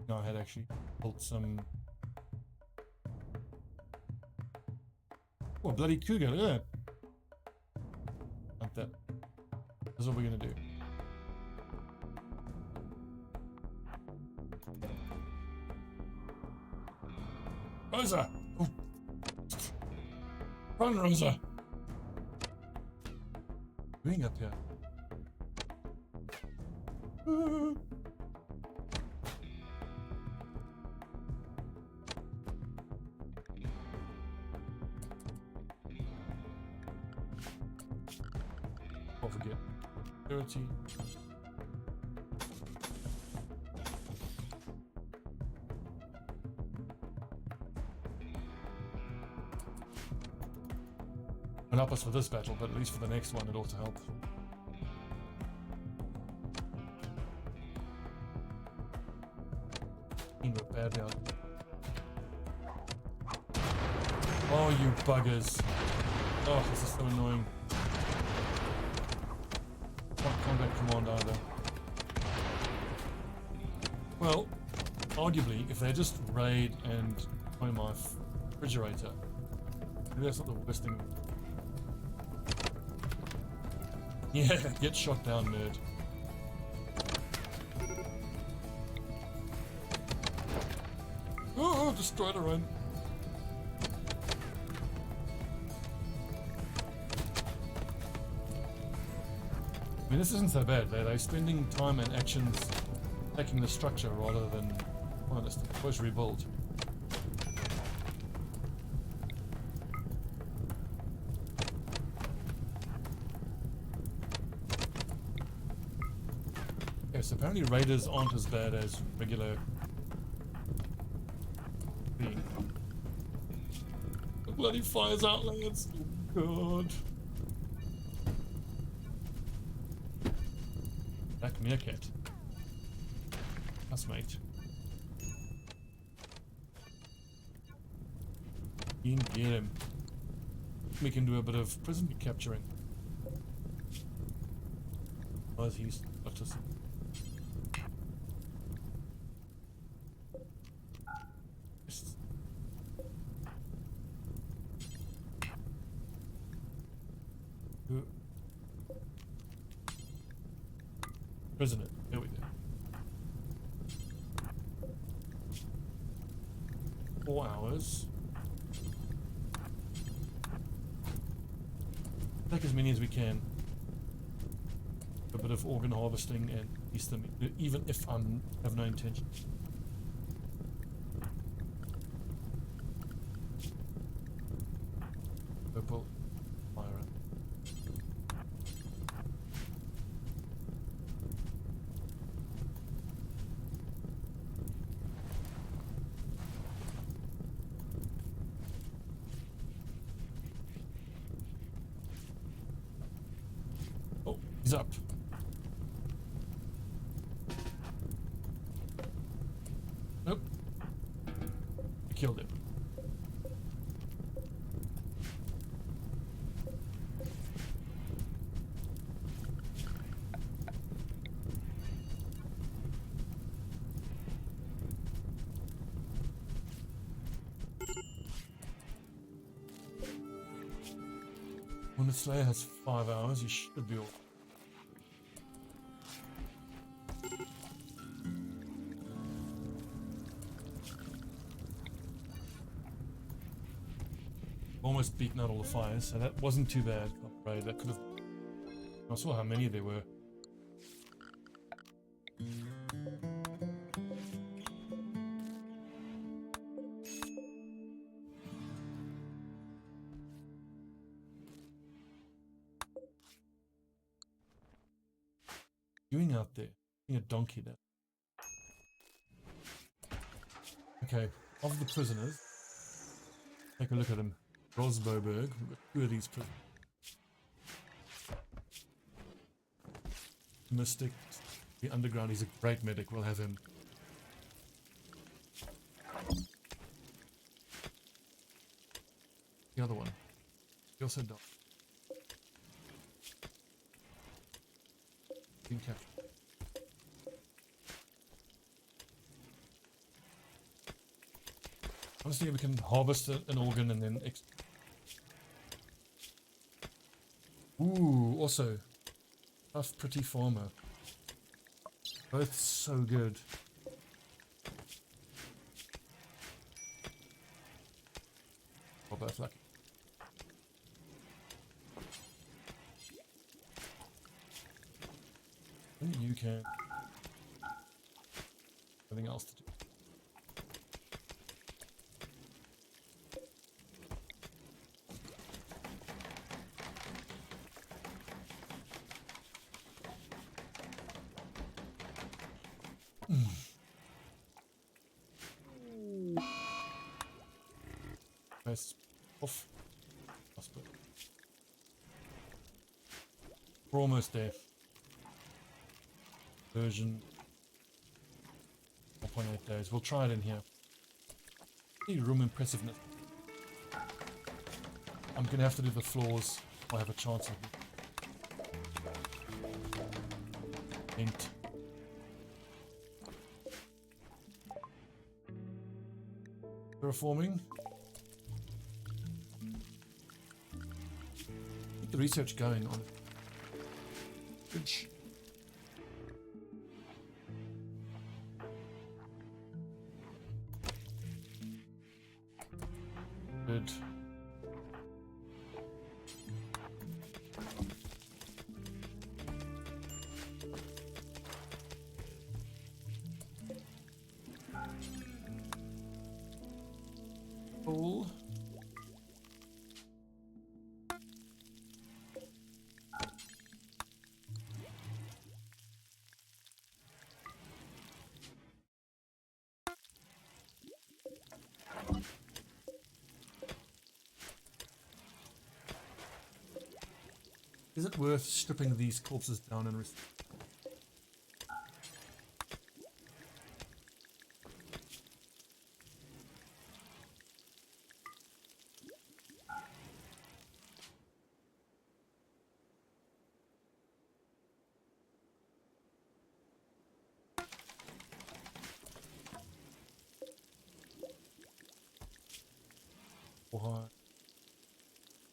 No, I had actually built some. Oh, bloody cougar, look at that. Like that. That's what we're gonna do. Rosa! Oh. Run, Rosa! What's doing up here? Don't forget. Security. Won't help us for this battle, but at least for the next one it ought to help. Look bad now. Oh, you buggers. Oh, this is so annoying. Not combat command either. Well, arguably, if they just raid and destroy my refrigerator, maybe that's not the worst thing. Yeah, get shot down, nerd. Oh, destroyed her own. I mean, this isn't so bad. They're spending time and actions taking the structure rather than honest. Let's rebuild. Yes, apparently raiders aren't as bad as regular being. The bloody fire's out, lads. Oh, God. Black meerkat. That's mate. You can get him. We can do a bit of prison capturing. Otherwise he's got us. Prisoner. There we go. 4 hours. Take as many as we can. A bit of organ harvesting and release them, even if I have no intention. Purple. Fire up. He's up. Nope. I killed him. When the Slayer has 5 hours, you should be all. Almost beaten out all the fires, so that wasn't too bad. I'm afraid that could have. I saw how many there were. Doing out there? Being a donkey there. Okay, of the prisoners, take a look at them. Rosboberg, we've got 2 of these prisoners. Mystic, the underground, he's a great medic, we'll have him. The other one, he also died. Been captured. Honestly, we can harvest an organ and then ooh, also tough, pretty farmer. Both so good. Or both lucky. Only you can. Nothing else to do. Nice. Off. We're almost there. Version 4.8 days. We'll try it in here. Need room impressiveness. I'm gonna have to do the floors. I have a chance of it. Paint. Terraforming. Keep the research going on it. Good. Good. Cool. Is it worth stripping these corpses down and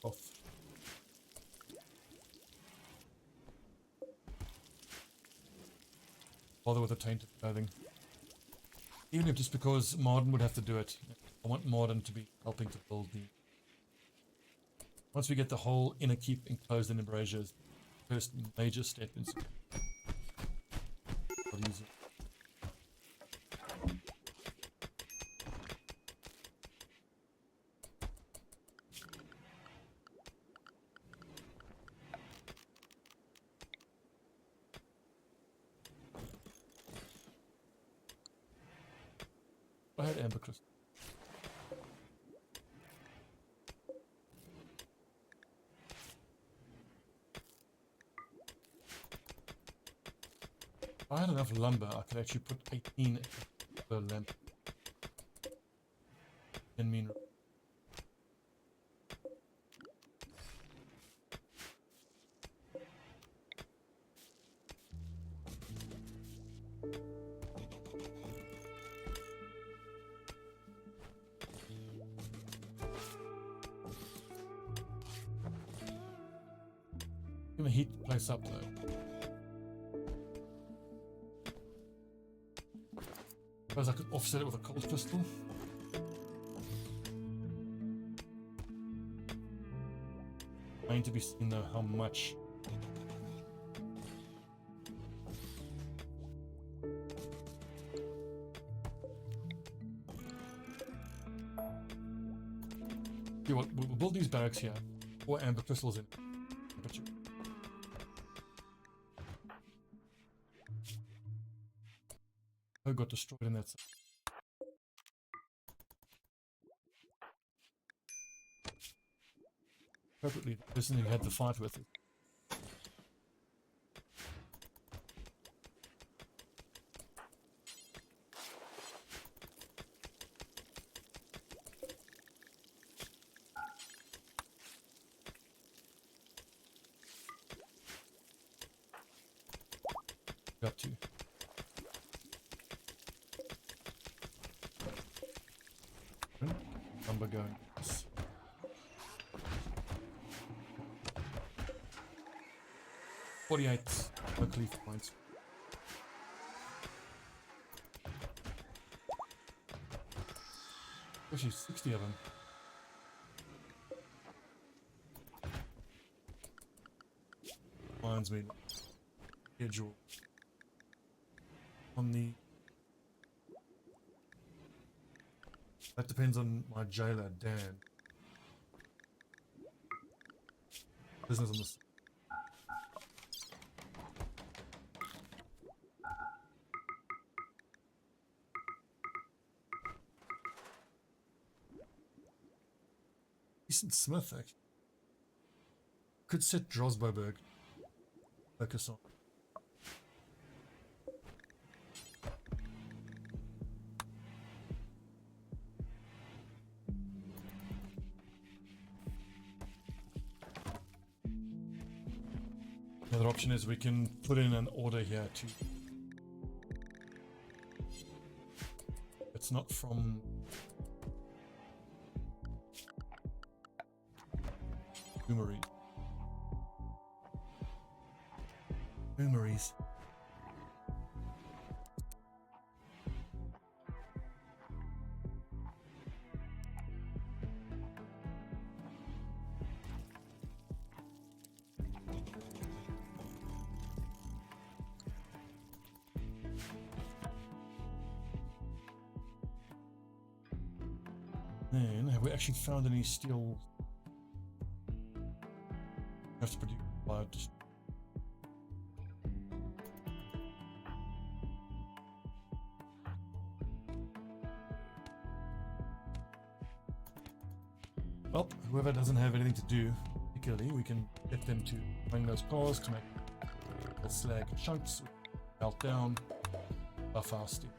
off? Bother with the tainted clothing. Even if just because Martin would have to do it. I want Martin to be helping to build the... Once we get the whole inner keep enclosed in embrasures, first major step in... I'll use it. I had amber crystal. If I had enough lumber, I could actually put 18 per lamp. In mean. gonna heat the place up though. Suppose I could offset it with a cold crystal. Going to be seeing though how much. You know what, we'll build these barracks here, or amber crystals in. Oh, got destroyed in that. Appropriately, the person who had the fight with it. Got to. Number going. 48 locally points. Actually, 60 of them. Reminds me schedule on the. That depends on my jailer, Dan. Business on this. Decent Smith, actually. Could set Drosboberg. Focus on. Another option is we can put in an order here too. It's not from Boomeries. Boomeries. Man, have we actually found any steel? Have to produce blood. Well, whoever doesn't have anything to do, particularly, we can get them to bring those cars to make the slag chunks, melt down, buff our steel.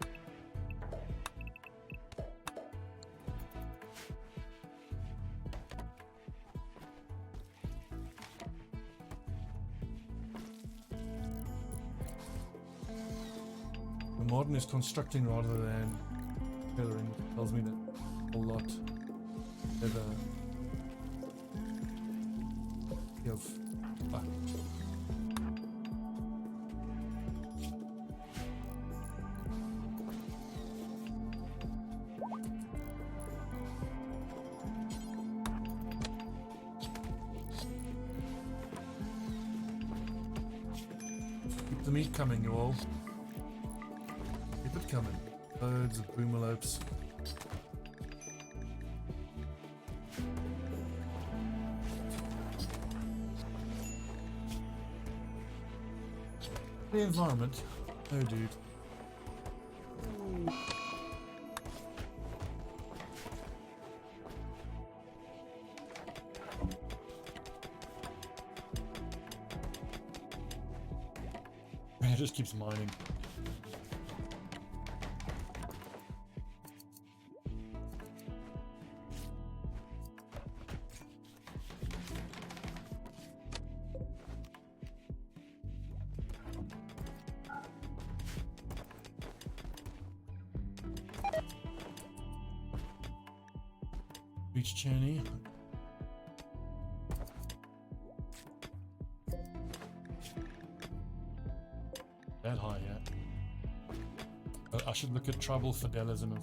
Modern is constructing rather than tailoring, which tells me that a lot of keep the meat coming, you all. Keep it coming. Loads of boomalopes. The environment. Oh, dude. It just keeps mining. Beach Channy. that high yet. I should look at tribal fidelism.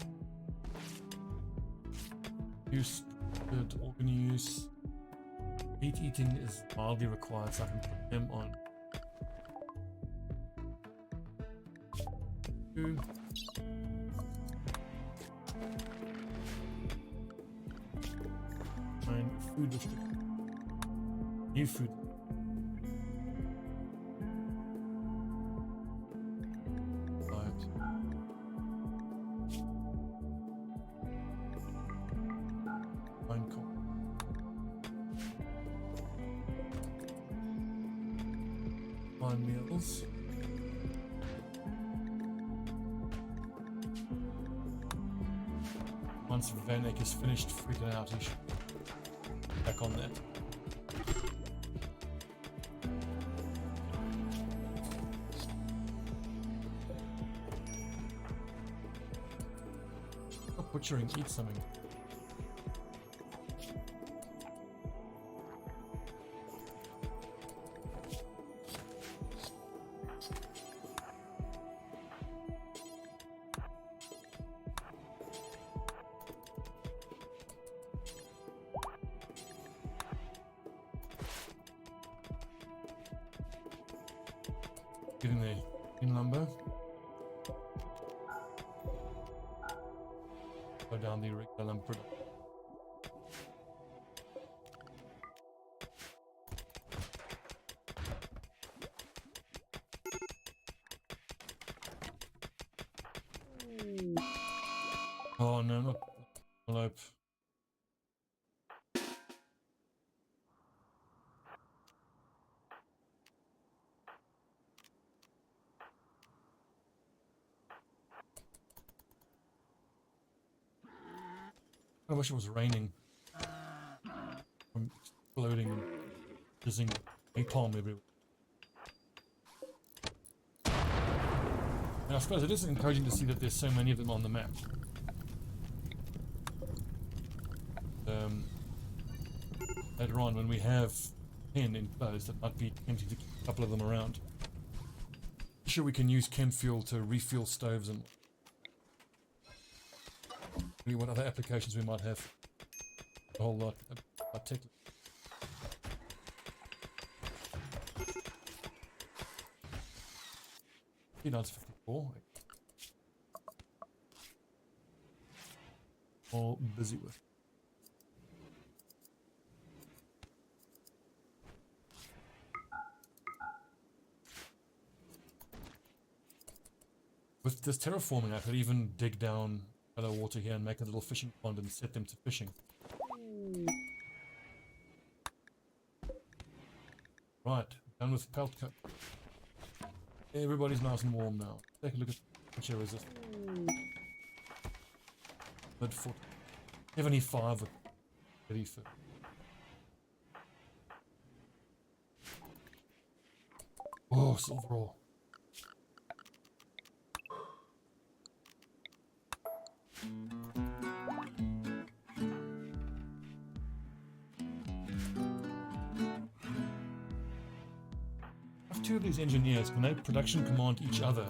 Use good organ use. Meat eating is mildly required, so I can put them on 2. And food restriction. New food. Meals. Once Vanek is finished freaking out, he should back on that. Stop butchering, eat something. Getting the in lumber. Go down the regular lumber production. Oh no, not envelope. I wish it was raining. I'm exploding and fizzing napalm everywhere. And I suppose it is encouraging to see that there's so many of them on the map. Later on, when we have 10 enclosed, it might be tempting to keep a couple of them around. I'm sure we can use chem fuel to refuel stoves and what other applications we might have. A whole lot. Technically. It's 54. All busy with. With this terraforming, I could even dig down shallow water here and make a little fishing pond and set them to fishing. Right, done with pelt cut. Everybody's nice and warm now. Take a look at temperature resist. Mid-foot. 75 with 30 Oh, silver ore. Two of these engineers, can they production command each other?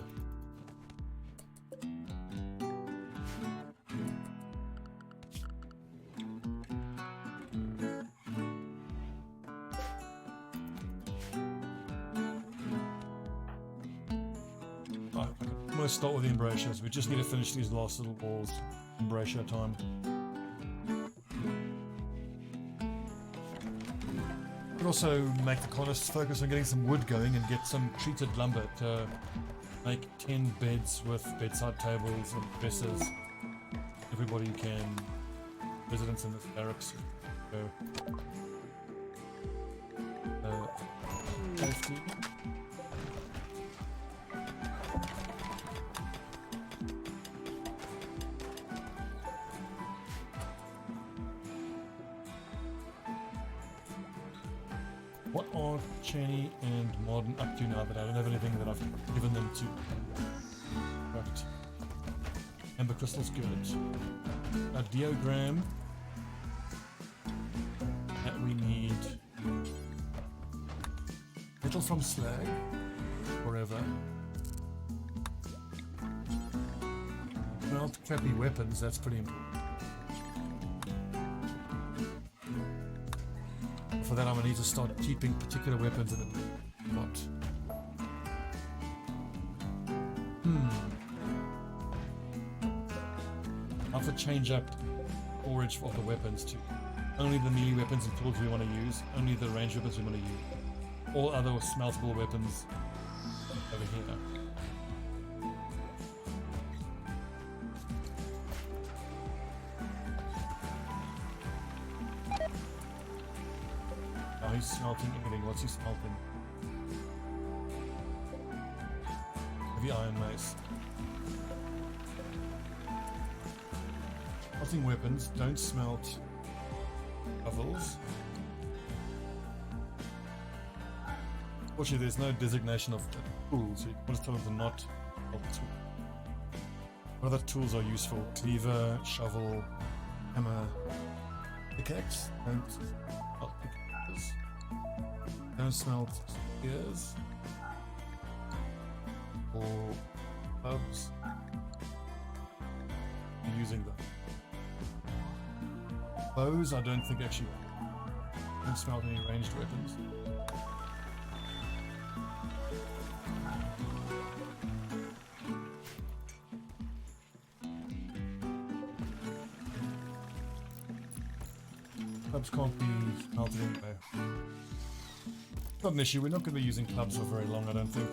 I can almost start with the embrasures. We just need to finish these last little walls. Embrasure time. Could also make the colonists focus on getting some wood going and get some treated lumber to make 10 beds with bedside tables and dressers. Everybody can, residents in this barracks. Safety. What are Cheney and Modern up to now that I don't have anything that I've given them to? Right. Amber crystal's good. A diagram that we need. Metal from slag. Forever. Smelt crappy weapons, that's pretty important. For that I'm going to need to start keeping particular weapons in a lot. I have to change up storage of the weapons to only the melee weapons and tools we want to use, only the ranged weapons we want to use. All other smeltable weapons over here. Now he's smelting everything. What's he smelting? Heavy iron mace. Smelting weapons don't smelt shovels. Fortunately, there's no designation of tools, so you can just tell them to not help tool. What other tools are useful? Cleaver, shovel, hammer, pickaxe. Don't smelt pickaxes. Don't smelt spears or clubs. You're using them. Bows, I don't think actually don't smelt any ranged weapons. Clubs can't be smelted anyway. Not an issue, we're not going to be using clubs for very long, I don't think.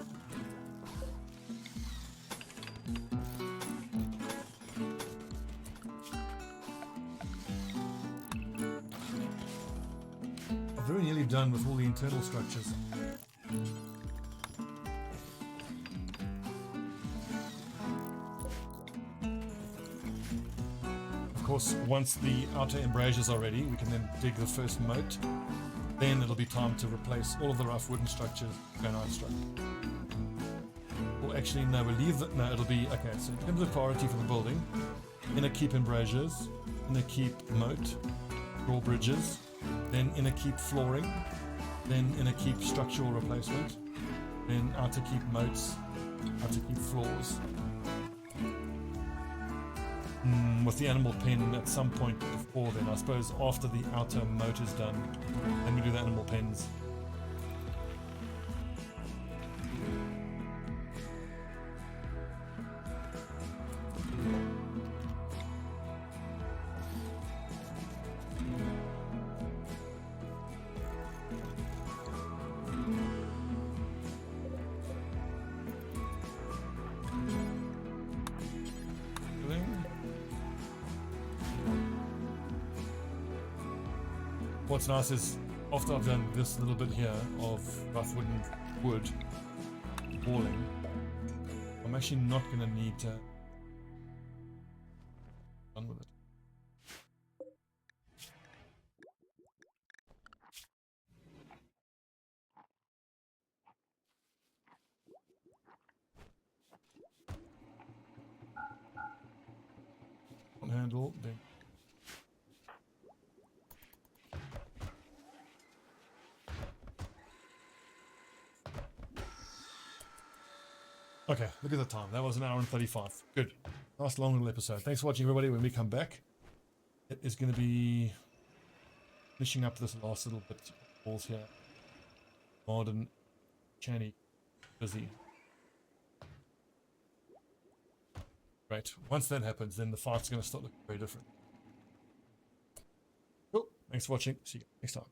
I'm very nearly done with all the internal structures. Of course, once the outer embrasures are ready, we can then dig the first moat. Then it'll be time to replace all of the rough wooden structures with granite structure. Or actually, no, we'll leave that. No, it'll be okay. So, in terms of priority for the building, inner keep embrasures, inner keep moat, drawbridges, then inner keep flooring, then inner keep structural replacement, then outer keep moats, outer keep floors. With the animal pen at some point before then, I suppose after the outer moat is done, then we do the animal pens. What's nice is, after I've done this little bit here of rough wooden wood walling, I'm actually not going to need to done with it. One handle, then. Okay, look at the time. That was 1 hour and 35. Good. Nice long little episode. Thanks for watching, everybody. When we come back, it is going to be finishing up this last little bit of walls here. Modern, Channy, busy. Great. Once that happens, then the fight's going to start looking very different. Cool. Thanks for watching. See you next time.